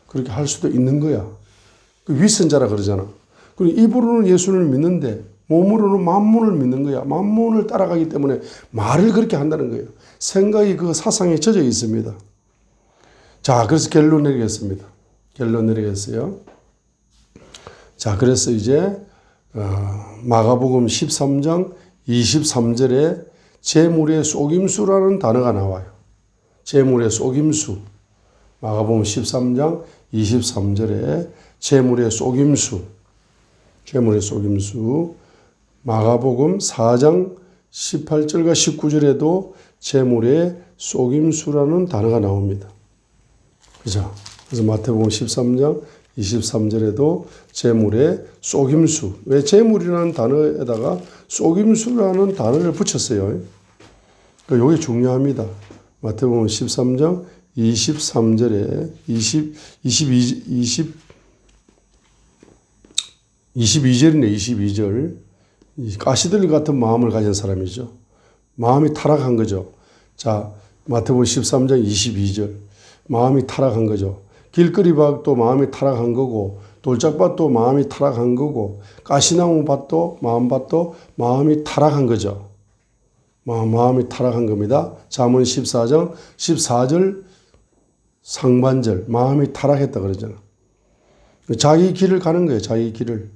그렇게 할 수도 있는 거야. 그 위선자라 그러잖아. 그리고 입으로는 예수를 믿는데 몸으로는 만문을 믿는 거야. 만문을 따라가기 때문에 말을 그렇게 한다는 거예요. 생각이 그 사상에 젖어 있습니다. 자, 그래서 결론 내리겠습니다. 결론 내리겠어요. 자, 그래서 이제 마가복음 13장 23절에 재물의 속임수라는 단어가 나와요. 재물의 속임수. 마가복음 13장 23절에 재물의 속임수. 재물의 속임수. 마가복음 4장 18절과 19절에도 재물의 속임수라는 단어가 나옵니다. 그죠? 그래서 마태복음 13장 23절에도 재물의 속임수. 왜 재물이라는 단어에다가 속임수라는 단어를 붙였어요? 그러니까 이게 중요합니다. 마태복음 13장 23절에 22절이네. 22절. 가시들 같은 마음을 가진 사람이죠. 마음이 타락한 거죠. 자, 마태복음 13장 22절. 마음이 타락한 거죠. 길거리밭도 마음이 타락한 거고 돌짝밭도 마음이 타락한 거고 가시나무 밭도 마음밭도 마음이 타락한 거죠. 마음이 타락한 겁니다. 잠언 14장 14절 상반절 마음이 타락했다 그러잖아. 자기 길을 가는 거예요. 자기 길을.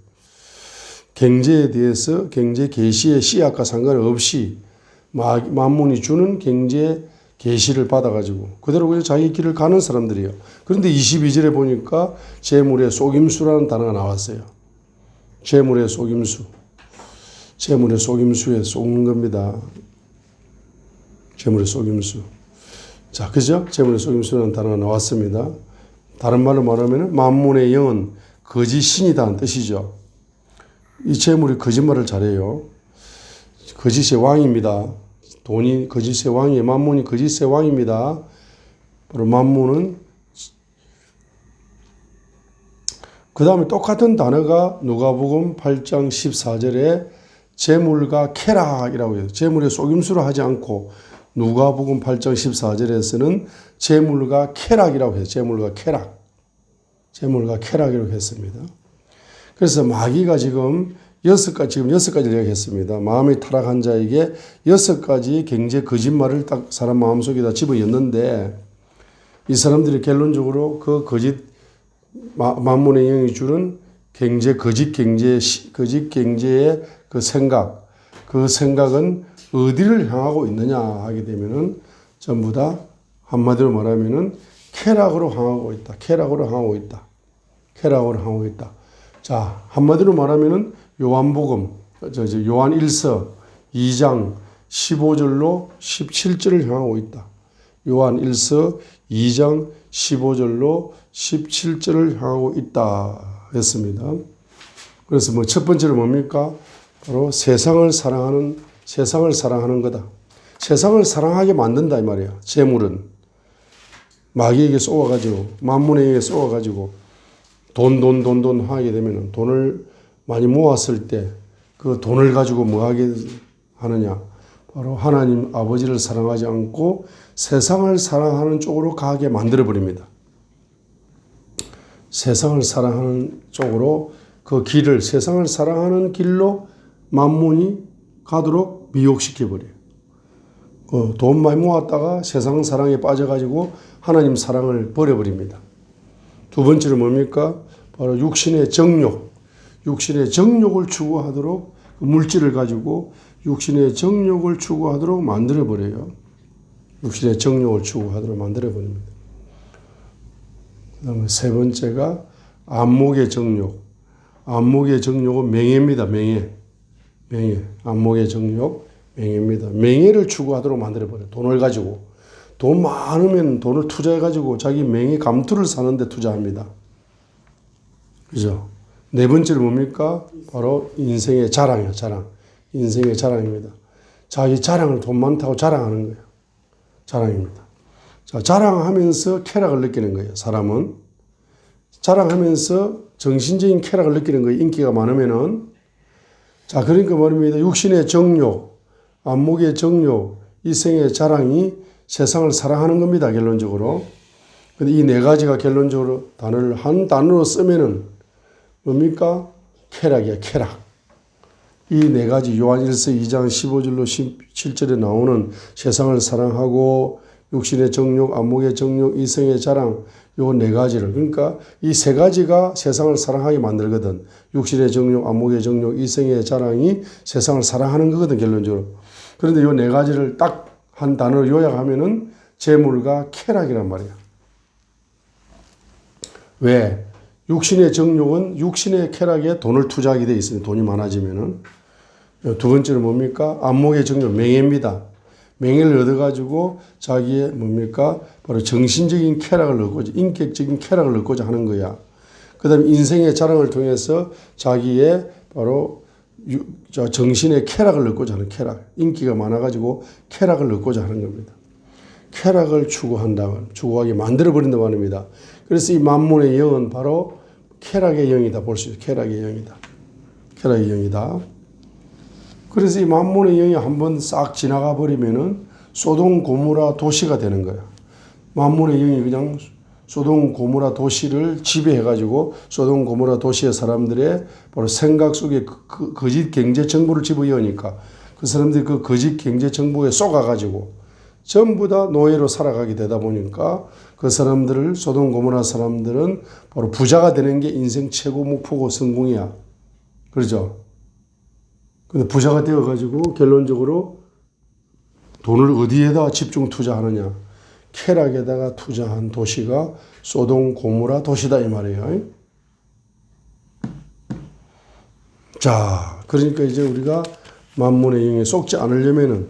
경제에 대해서 경제 계시의 씨앗과 상관없이 만문이 주는 경제 계시를 받아가지고 그대로 그냥 자기 길을 가는 사람들이에요. 그런데 22절에 보니까 재물의 속임수라는 단어가 나왔어요. 재물의 속임수. 재물의 속임수에 속는 겁니다. 재물의 속임수. 자, 그죠? 재물의 속임수라는 단어가 나왔습니다. 다른 말로 말하면 만문의 영은 거짓 신이다는 뜻이죠. 이 재물이 거짓말을 잘해요. 거짓의 왕입니다. 돈이 거짓의 왕이에요. 만문이 거짓의 왕입니다. 바로 만문은 그 다음에 똑같은 단어가 누가복음 8장 14절에 재물과 쾌락이라고 해요. 재물의 속임수로 하지 않고 누가복음 8장 14절에서는 재물과 쾌락이라고 해요. 재물과 쾌락. 재물과 쾌락이라고 했습니다. 그래서 마귀가 지금 여섯 가지를 얘기했습니다. 마음이 타락한 자에게 6가지 경제 거짓말을 딱 사람 마음속에다 집어였는데 이 사람들이 결론적으로 그 거짓 만문의 영이 주는 거짓 경제의 그 생각은 어디를 향하고 있느냐 하게 되면은 전부 다 한마디로 말하면은 쾌락으로 향하고 있다. 쾌락으로 향하고 있다. 쾌락으로 향하고 있다. 자, 한마디로 말하면은 요한 1서 2장 15절로 17절을 향하고 있다. 요한 1서 2장 15절로 17절을 향하고 있다 했습니다. 그래서 뭐 첫 번째로 뭡니까? 바로 세상을 사랑하는 거다. 세상을 사랑하게 만든다 이 말이야. 재물은 마귀에게 쏘아가지고 만문에게 쏘아가지고 돈 하게 되면 돈을 많이 모았을 때 그 돈을 가지고 뭐 하게 하느냐. 바로 하나님 아버지를 사랑하지 않고 세상을 사랑하는 쪽으로 가게 만들어버립니다. 세상을 사랑하는 쪽으로 그 길을 세상을 사랑하는 길로 만문이 가도록 미혹시켜버려요. 돈 많이 모았다가 세상 사랑에 빠져가지고 하나님 사랑을 버려버립니다. 두 번째로 뭡니까? 바로 육신의 정욕. 육신의 정욕을 추구하도록 그 물질을 가지고 육신의 정욕을 추구하도록 만들어버려요. 육신의 정욕을 추구하도록 만들어버립니다. 그 다음에 세 번째가 안목의 정욕. 안목의 정욕은 명예입니다. 명예. 안목의 정욕, 명예입니다. 명예를 추구하도록 만들어버려요. 돈을 가지고. 돈 많으면 돈을 투자해가지고 자기 명예 감투를 사는데 투자합니다. 그죠? 네 번째로 뭡니까? 바로 인생의 자랑이에요. 자랑. 인생의 자랑입니다. 자기 자랑을 돈 많다고 자랑하는 거예요. 자랑입니다. 자, 자랑하면서 쾌락을 느끼는 거예요. 사람은. 자랑하면서 정신적인 쾌락을 느끼는 거예요. 인기가 많으면은. 자, 그러니까 말입니다. 육신의 정욕, 안목의 정욕, 이생의 자랑이 세상을 사랑하는 겁니다. 결론적으로. 근데 이 네 가지가 결론적으로 단어를 한 단어로 쓰면은 뭡니까? 쾌락이야, 쾌락. 이 네 가지 요한일서 2장 15절로 17절에 나오는 세상을 사랑하고 육신의 정욕, 안목의 정욕, 이성의 자랑 요 네 가지를 그러니까 이 세 가지가 세상을 사랑하게 만들거든. 육신의 정욕, 안목의 정욕, 이성의 자랑이 세상을 사랑하는 거거든 결론적으로. 그런데 요 네 가지를 딱 한 단어로 요약하면은 재물과 쾌락이란 말이야. 왜? 육신의 정욕은 육신의 쾌락에 돈을 투자하게 돼 있으니 돈이 많아지면은. 두 번째는 뭡니까? 안목의 정욕, 명예입니다. 명예를 얻어가지고 자기의 뭡니까? 바로 정신적인 쾌락을 얻고자, 인격적인 쾌락을 얻고자 하는 거야. 그 다음에 인생의 자랑을 통해서 자기의 바로 정신의 쾌락을 얻고자 하는 쾌락. 인기가 많아가지고 쾌락을 얻고자 하는 겁니다. 쾌락을 추구하게 만들어버린다고 말입니다. 그래서 이 만문의 영은 바로 쾌락의 영이다. 볼 수 있어요. 쾌락의 영이다. 쾌락의 영이다. 그래서 이 만문의 영이 한번 싹 지나가 버리면은 소돔 고모라 도시가 되는 거야. 만문의 영이 그냥 소돔 고모라 도시를 지배해가지고 소돔 고모라 도시의 사람들의 바로 생각 속에 거짓 경제 정보를 집어넣으니까 그 사람들이 그 거짓 경제 정보에 쏘가가지고 전부 다 노예로 살아가게 되다 보니까 그 사람들을 소돔 고모라 사람들은 바로 부자가 되는 게 인생 최고 목표고 성공이야. 그렇죠? 근데 부자가 되어가지고 결론적으로 돈을 어디에다 집중 투자하느냐. 쾌락에다가 투자한 도시가 소돔 고모라 도시다 이 말이에요. 자, 그러니까 이제 우리가 만문의 영에 속지 않으려면은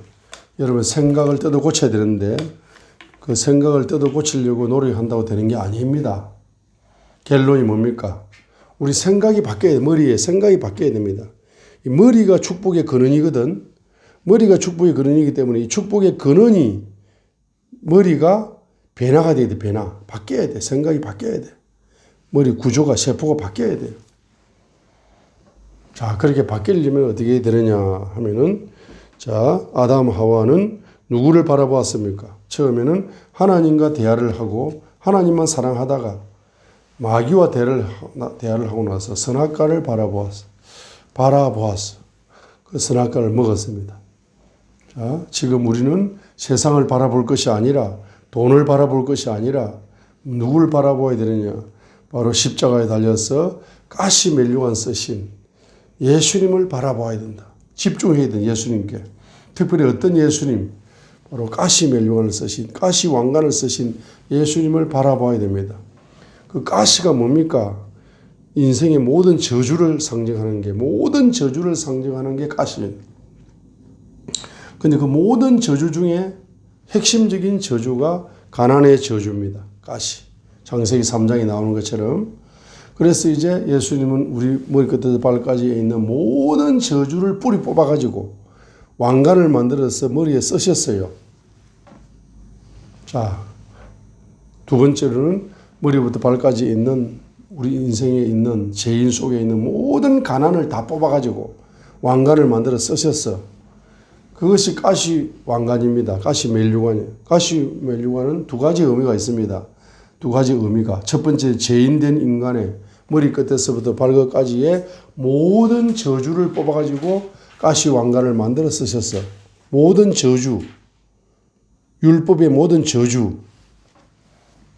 여러분 생각을 뜯어 고쳐야 되는데 그 생각을 뜯어 고치려고 노력한다고 되는 게 아닙니다. 결론이 뭡니까? 우리 생각이 바뀌어야 돼. 머리에 생각이 바뀌어야 됩니다. 이 머리가 축복의 근원이거든. 머리가 축복의 근원이기 때문에 이 축복의 근원이 머리가 변화가 돼야 돼. 변화. 바뀌어야 돼. 생각이 바뀌어야 돼. 머리 구조가 세포가 바뀌어야 돼요. 자, 그렇게 바뀌려면 어떻게 되느냐 하면은 자, 아담 하와는 누구를 바라보았습니까? 처음에는 하나님과 대화를 하고 하나님만 사랑하다가 마귀와 대화를 하고 나서 선악과를 바라보았어. 그 선악과를 먹었습니다. 자, 지금 우리는 세상을 바라볼 것이 아니라 돈을 바라볼 것이 아니라 누구를 바라보아야 되느냐. 바로 십자가에 달려서 가시 면류관 쓰신 예수님을 바라봐야 된다. 집중해야 된다. 예수님께. 특별히 어떤 예수님? 바로 가시 면류관을 쓰신 가시 왕관을 쓰신 예수님을 바라봐야 됩니다. 그 가시가 뭡니까? 인생의 모든 저주를 상징하는 게 가시입니다. 근데 그 모든 저주 중에 핵심적인 저주가 가난의 저주입니다. 가시. 창세기 3장에 나오는 것처럼. 그래서 이제 예수님은 우리 머리끝에서 발까지 있는 모든 저주를 뿌리 뽑아가지고 왕관을 만들어서 머리에 쓰셨어요. 자, 두 번째로는 머리부터 발까지 있는 우리 인생에 있는 죄인 속에 있는 모든 가난을 다 뽑아가지고 왕관을 만들어 쓰셨어. 그것이 가시 왕관입니다. 가시 면류관이에요. 가시 면류관은 두 가지 의미가 있습니다. 두 가지 의미가. 첫 번째 죄인된 인간의 머리끝에서부터 발끝까지의 모든 저주를 뽑아가지고 가시 왕관을 만들어 쓰셨어. 모든 저주. 율법의 모든 저주.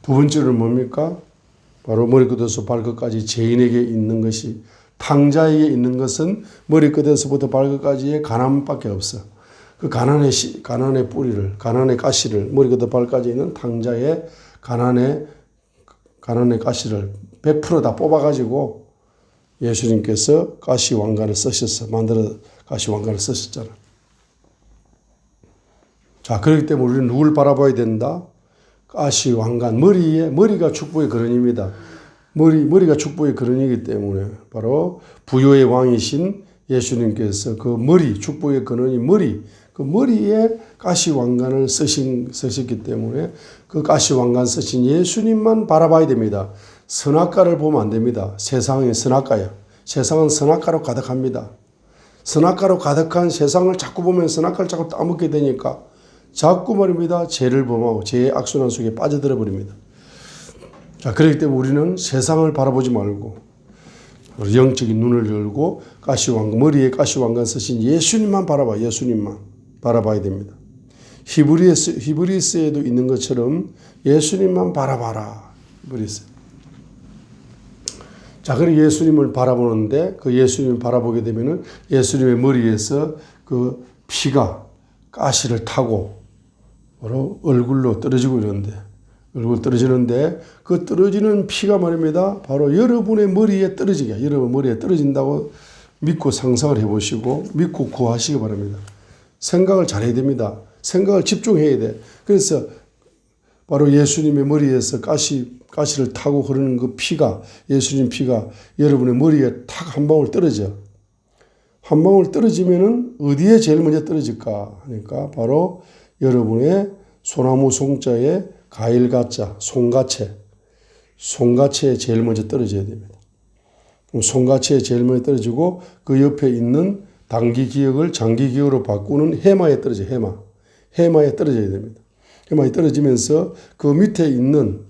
두 번째로는 뭡니까? 바로 머리끝에서 발끝까지 죄인에게 있는 것이, 탕자에게 있는 것은 머리끝에서부터 발끝까지의 가난밖에 없어. 그 가난의 뿌리를, 가난의 가시를, 머리끝부터 발까지 있는 탕자의 가난의 가시를 100% 다 뽑아가지고 예수님께서 가시 왕관을 쓰셨어. 만들어 가시 왕관을 쓰셨잖아. 자, 그렇기 때문에 우리는 누굴 바라봐야 된다? 가시 왕관, 머리가 축복의 근원입니다. 머리가 축복의 근원이기 때문에 바로 부요의 왕이신 예수님께서 그 축복의 근원이 그 머리에 가시 왕관을 쓰셨기 때문에 그 가시 왕관 쓰신 예수님만 바라봐야 됩니다. 선악과를 보면 안 됩니다. 세상이 선악과야. 세상은 선악과로 가득합니다. 선악과로 가득한 세상을 자꾸 보면 선악과를 자꾸 따먹게 되니까 자꾸 말입니다. 죄를 범하고 죄의 악순환 속에 빠져들어 버립니다. 자, 그렇기 때문에 우리는 세상을 바라보지 말고 영적인 눈을 열고 머리에 가시왕관 쓰신 예수님만 예수님만 바라봐야 됩니다. 히브리스에도 있는 것처럼 예수님만 바라봐라. 히브리스. 자, 그리고 예수님을 바라보는데 그 예수님을 바라보게 되면은 예수님의 머리에서 그 피가 가시를 타고 바로 얼굴로 떨어지고 이러는데, 얼굴 떨어지는데 그 떨어지는 피가 말입니다. 바로 여러분의 머리에 여러분 머리에 떨어진다고 믿고 상상을 해보시고 믿고 구하시기 바랍니다. 생각을 잘해야 됩니다. 생각을 집중해야 돼. 그래서 바로 예수님의 머리에서 가시를 타고 흐르는 그 피가, 예수님 피가 여러분의 머리에 탁 한 방울 떨어져. 한 방울 떨어지면은 어디에 제일 먼저 떨어질까 하니까 바로 여러분의 소나무 송자에 가일가자, 송가채에 제일 먼저 떨어져야 됩니다. 송가채에 제일 먼저 떨어지고 그 옆에 있는 단기기역을 장기기역으로 바꾸는 해마에 떨어져요. 해마에 떨어져야 됩니다. 해마에 떨어지면서 그 밑에 있는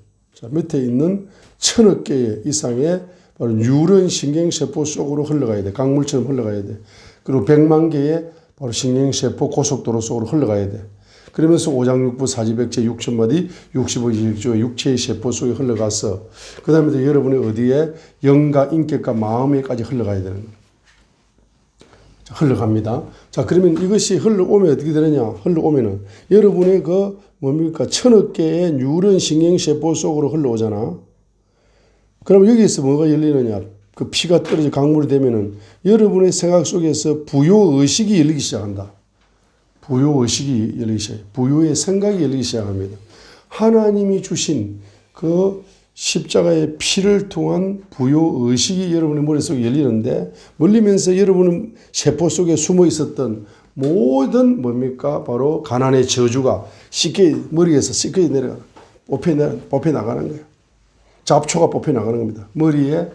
천억 개의 이상의 바로 뉴런 신경세포 속으로 흘러가야 돼. 강물처럼 흘러가야 돼. 그리고 100만 개의 바로 신경세포 고속도로 속으로 흘러가야 돼. 그러면서 오장육부 사지백체 6천마디 65일조 육체의 세포 속에 흘러가서 그 다음에 여러분의 어디에 영과 인격과 마음에까지 흘러가야 되는 거예요. 자, 흘러갑니다. 자, 그러면 이것이 흘러오면 어떻게 되느냐? 흘러오면은 여러분의 그 뭡니까? 천억 개의 뉴런 신경세포 속으로 흘러오잖아. 그럼 여기서 뭐가 열리느냐? 그 피가 떨어져 강물이 되면은 여러분의 생각 속에서 부요의식이 열리기 시작한다. 부요의식이 열리기 시작해요. 부요의 생각이 열리기 시작합니다. 하나님이 주신 그 십자가의 피를 통한 부요의식이 여러분의 머릿속에 열리는데 열리면서 여러분은 세포 속에 숨어 있었던 모든 뭡니까? 바로 가난의 저주가 머리에서 씻겨 내려가 뽑혀 나가는 거예요. 잡초가 뽑혀 나가는 겁니다. 머리에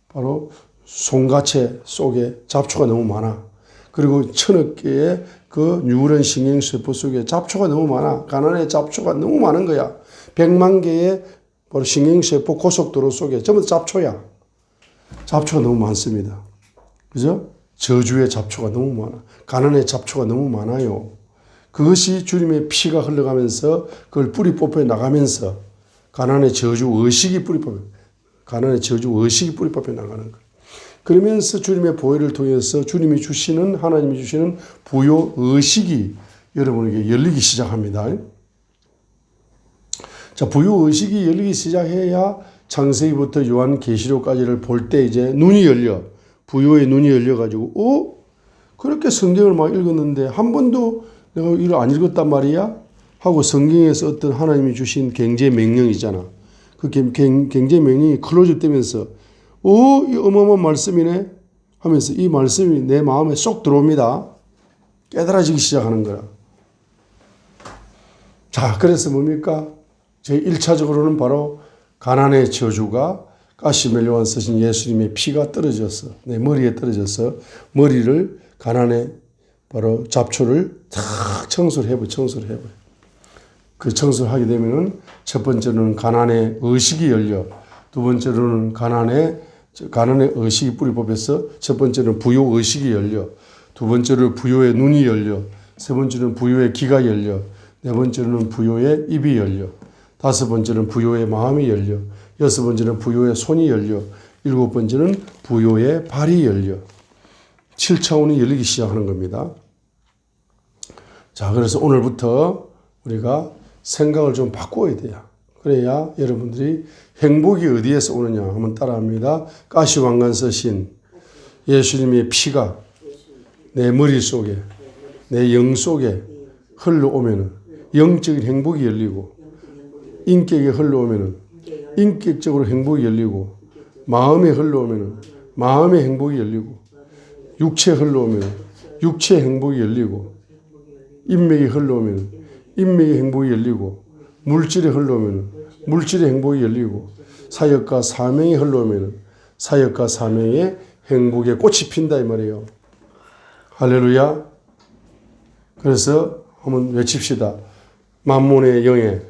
바로 송가채 속에 잡초가 너무 많아. 그리고 천억 개의 그 뉴런 신경세포 속에 잡초가 너무 많아. 가난의 잡초가 너무 많은 거야. 100만 개의 바로 신경세포 고속도로 속에 전부 잡초야. 잡초가 너무 많습니다. 그죠? 저주의 잡초가 너무 많아. 가난의 잡초가 너무 많아요. 그것이 주님의 피가 흘러가면서 그걸 뿌리 뽑혀 나가면서 가난의 저주 의식이 뿌리 뽑혀 나가는 거예요. 그러면서 주님의 보혈을 통해서 하나님이 주시는 부요 의식이 여러분에게 열리기 시작합니다. 자, 부요 의식이 열리기 시작해야 창세기부터 요한계시록까지를 볼 때 이제 부요의 눈이 열려가지고, 그렇게 성경을 막 읽었는데 한 번도 내가 이걸 안 읽었단 말이야? 하고 성경에서 어떤 하나님이 주신 경제 명령이잖아. 그 경제 명령이 클로즈 되면서 이 어마어마한 말씀이네 하면서 이 말씀이 내 마음에 쏙 들어옵니다. 깨달아지기 시작하는 거라. 자, 그래서 뭡니까? 제 1차적으로는 바로 가난의 저주가 가시멜로만 쓰신 예수님의 피가 떨어져서 내 머리에 떨어져서 머리를 가난의 바로 잡초를 탁 청소를 해버려. 그 청소를 하게 되면은 첫 번째로는 가난의 의식이 열려, 두 번째로는 가난의 의식이 뿌리 뽑혀서 첫 번째는 부요 의식이 열려, 두 번째로 부요의 눈이 열려, 세 번째는 부요의 귀가 열려, 네 번째로는 부요의 입이 열려. 다섯 번째는 부요의 마음이 열려. 여섯 번째는 부요의 손이 열려. 일곱 번째는 부요의 발이 열려. 7차원이 열리기 시작하는 겁니다. 자, 그래서 오늘부터 우리가 생각을 좀 바꿔야 돼요. 그래야 여러분들이 행복이 어디에서 오느냐 한번 따라합니다. 가시왕관서 신 예수님의 피가 내 머릿속에 내 영 속에 흘러오면은 영적인 행복이 열리고 인격에 흘러오면은 인격적으로 행복이 열리고 마음에 흘러오면은 마음의 행복이 열리고 육체에 흘러오면은 육체의 행복이 열리고 인맥이 흘러오면은 인맥의 행복이 열리고 물질에 흘러오면은 물질의 행복이 열리고 사역과 사명이 흘러오면은 사역과 사명의 행복의 꽃이 핀다 이 말이에요. 할렐루야. 그래서 한번 외칩시다. 만몬의 영에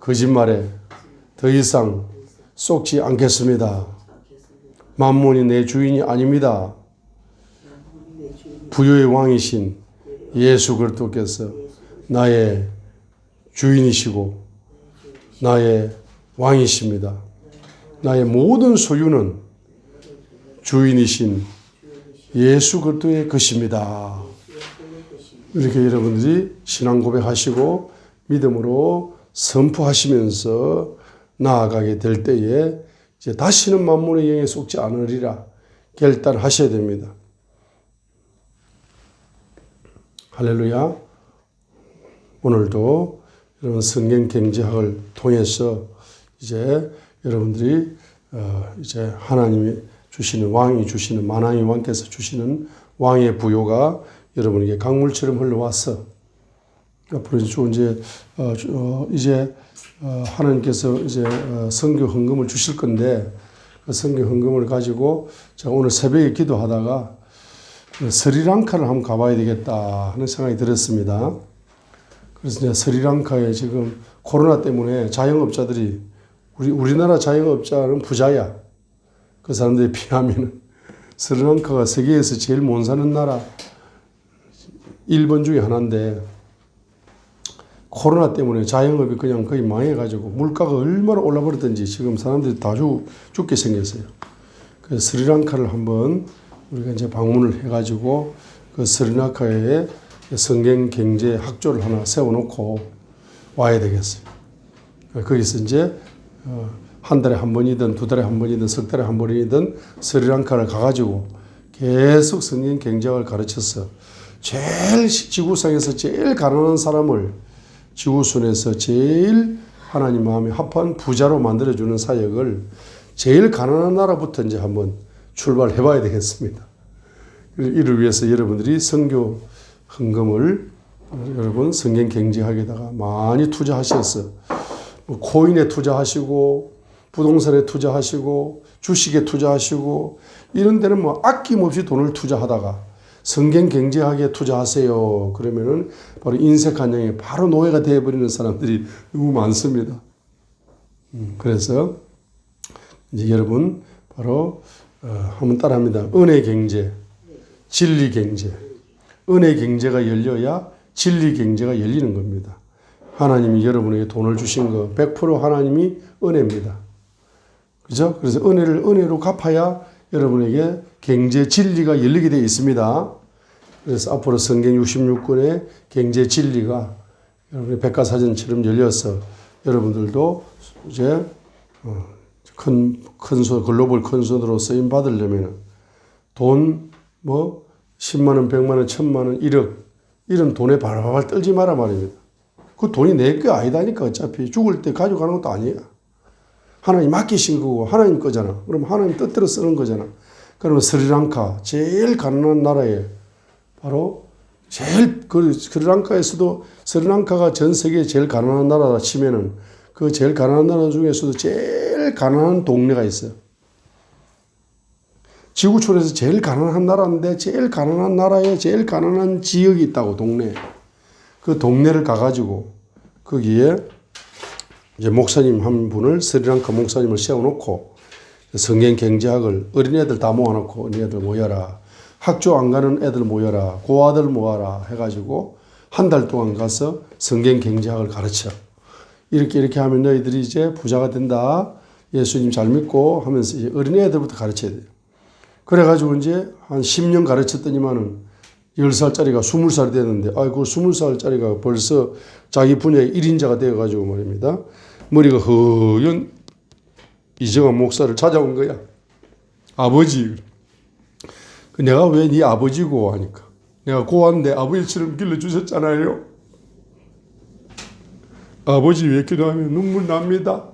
거짓말에 더 이상 속지 않겠습니다. 만몬이 내 주인이 아닙니다. 부요의 왕이신 예수 그리스도께서 나의 주인이시고 나의 왕이십니다. 나의 모든 소유는 주인이신 예수 그리스도의 것입니다. 이렇게 여러분들이 신앙 고백하시고 믿음으로 선포하시면서 나아가게 될 때에 이제 다시는 만몬의 영에 속지 않으리라 결단하셔야 됩니다. 할렐루야. 오늘도 여러분 성경 경제학을 통해서 이제 여러분들이 이제 하나님이 주시는 왕이 주시는 만왕의 왕께서 주시는 왕의 부요가 여러분에게 강물처럼 흘러와서 앞으로 이제 하나님께서 이제 선교 헌금을 주실 건데 그 선교 헌금을 가지고 제가 오늘 새벽에 기도하다가 스리랑카를 한번 가봐야 되겠다 하는 생각이 들었습니다. 그래서 이제 스리랑카에 지금 코로나 때문에 자영업자들이 우리나라 자영업자는 부자야. 그 사람들에 비하면 스리랑카가 세계에서 제일 못 사는 나라 1번 중에 하나인데 코로나 때문에 자영업이 그냥 거의 망해가지고 물가가 얼마나 올라버렸던지 지금 사람들이 다 죽게 생겼어요. 그래서 스리랑카를 한번 우리가 이제 방문을 해가지고 그 스리랑카에 성경 경제 학교를 하나 세워놓고 와야 되겠어요. 거기서 이제 한 달에 한 번이든 두 달에 한 번이든 석 달에 한 번이든 스리랑카를 가가지고 계속 성경 경제학을 가르쳐서 제일 지구상에서 제일 가난한 사람을 지구촌에서 제일 하나님 마음에 합한 부자로 만들어주는 사역을 제일 가난한 나라부터 이제 한번 출발해 봐야 되겠습니다. 이를 위해서 여러분들이 선교 헌금을 여러분 성경 경제학에다가 많이 투자하셔서 코인에 투자하시고 부동산에 투자하시고 주식에 투자하시고 이런 데는 뭐 아낌없이 돈을 투자하다가 성경 경제학에 투자하세요. 그러면은 바로 인색한양에 바로 노예가 되어버리는 사람들이 너무 많습니다. 그래서 이제 여러분 바로 한번 따라합니다. 은혜 경제, 진리 경제. 은혜 경제가 열려야 진리 경제가 열리는 겁니다. 하나님이 여러분에게 돈을 주신 거 100% 하나님이 은혜입니다. 그죠? 그래서 은혜를 은혜로 갚아야 여러분에게 경제 진리가 열리게 되어 있습니다. 그래서 앞으로 성경 66권의 경제 진리가 여러분의 백과사전처럼 열려서 여러분들도 이제 글로벌 큰 손으로 쓰임 받으려면 돈 10만 원, 100만 원, 1000만 원, 1억 이런 돈에 발발 떨지 마라 말입니다. 그 돈이 내 거 아니다니까. 어차피 죽을 때 가져가는 것도 아니야. 하나님 맡기신 거고 하나님 거잖아. 그럼 하나님 뜻대로 쓰는 거잖아. 그러면 스리랑카 제일 가난한 나라에 바로 제일 스리랑카에서도 스리랑카가 전 세계 제일 가난한 나라다 치면은 그 제일 가난한 나라 중에서도 제일 가난한 동네가 있어요. 지구촌에서 제일 가난한 나라인데 제일 가난한 나라에 제일 가난한 지역이 있다고 동네. 그 동네를 가가지고 거기에 이제 목사님 한 분을 스리랑카 목사님을 세워놓고 성경 경제학을 어린애들 다 모아놓고 어린애들 모여라. 학교 안 가는 애들 모여라. 고아들 모아라 해가지고 한 달 동안 가서 성경 경제학을 가르쳐. 이렇게 하면 너희들이 이제 부자가 된다. 예수님 잘 믿고 하면서 이제 어린애들부터 가르쳐야 돼요. 그래가지고 이제 한 10년 가르쳤더니만은 10살짜리가 20살이 되는데, 아이고, 20살짜리가 벌써 자기 분야의 1인자가 되어가지고 말입니다. 머리가 허연 이정환 목사를 찾아온 거야. 아버지. 내가 왜 네 아버지고 하니까. 내가 고한데 아버지처럼 길러주셨잖아요. 아버지 왜 기도하면 눈물 납니다.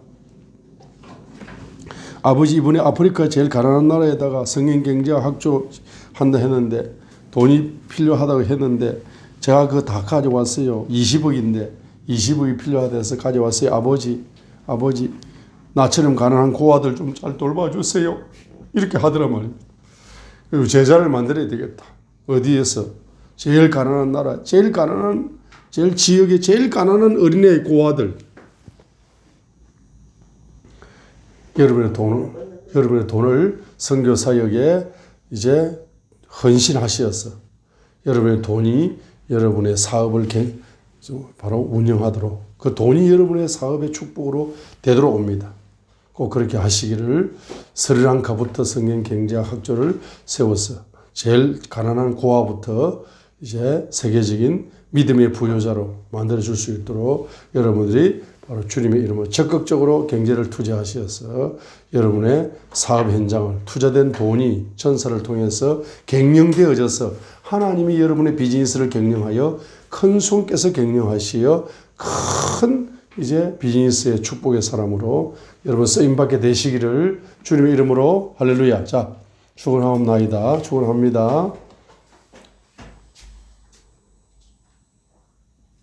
아버지 이번에 아프리카 제일 가난한 나라에다가 성경경제학 학조 한다 했는데 돈이 필요하다고 했는데 제가 그거 다 가져왔어요. 20억인데 20억이 필요하다 해서 가져왔어요. 아버지 나처럼 가난한 고아들 좀 잘 돌봐주세요. 이렇게 하더란 말입니다. 그리고 제자를 만들어야 되겠다. 어디에서? 제일 가난한 나라, 제일 지역의 제일 가난한 어린애 고아들. 여러분의 돈을 선교 사역에 이제 헌신하시어서 여러분의 돈이 여러분의 사업을 바로 운영하도록 그 돈이 여러분의 사업의 축복으로 되도록 옵니다. 꼭 그렇게 하시기를 스리랑카부터 성경 경제학 학조를 세워서 제일 가난한 고아부터 이제 세계적인 믿음의 부여자로 만들어 줄 수 있도록 여러분들이 바로 주님의 이름으로 적극적으로 경제를 투자하셔서 여러분의 사업 현장을 투자된 돈이 천사를 통해서 경영되어져서 하나님이 여러분의 비즈니스를 경영하여 큰 손께서 경영하시어 큰 이제 비즈니스의 축복의 사람으로 여러분 쓰임받게 되시기를 주님의 이름으로 할렐루야. 자, 축원하옵나이다. 축원합니다.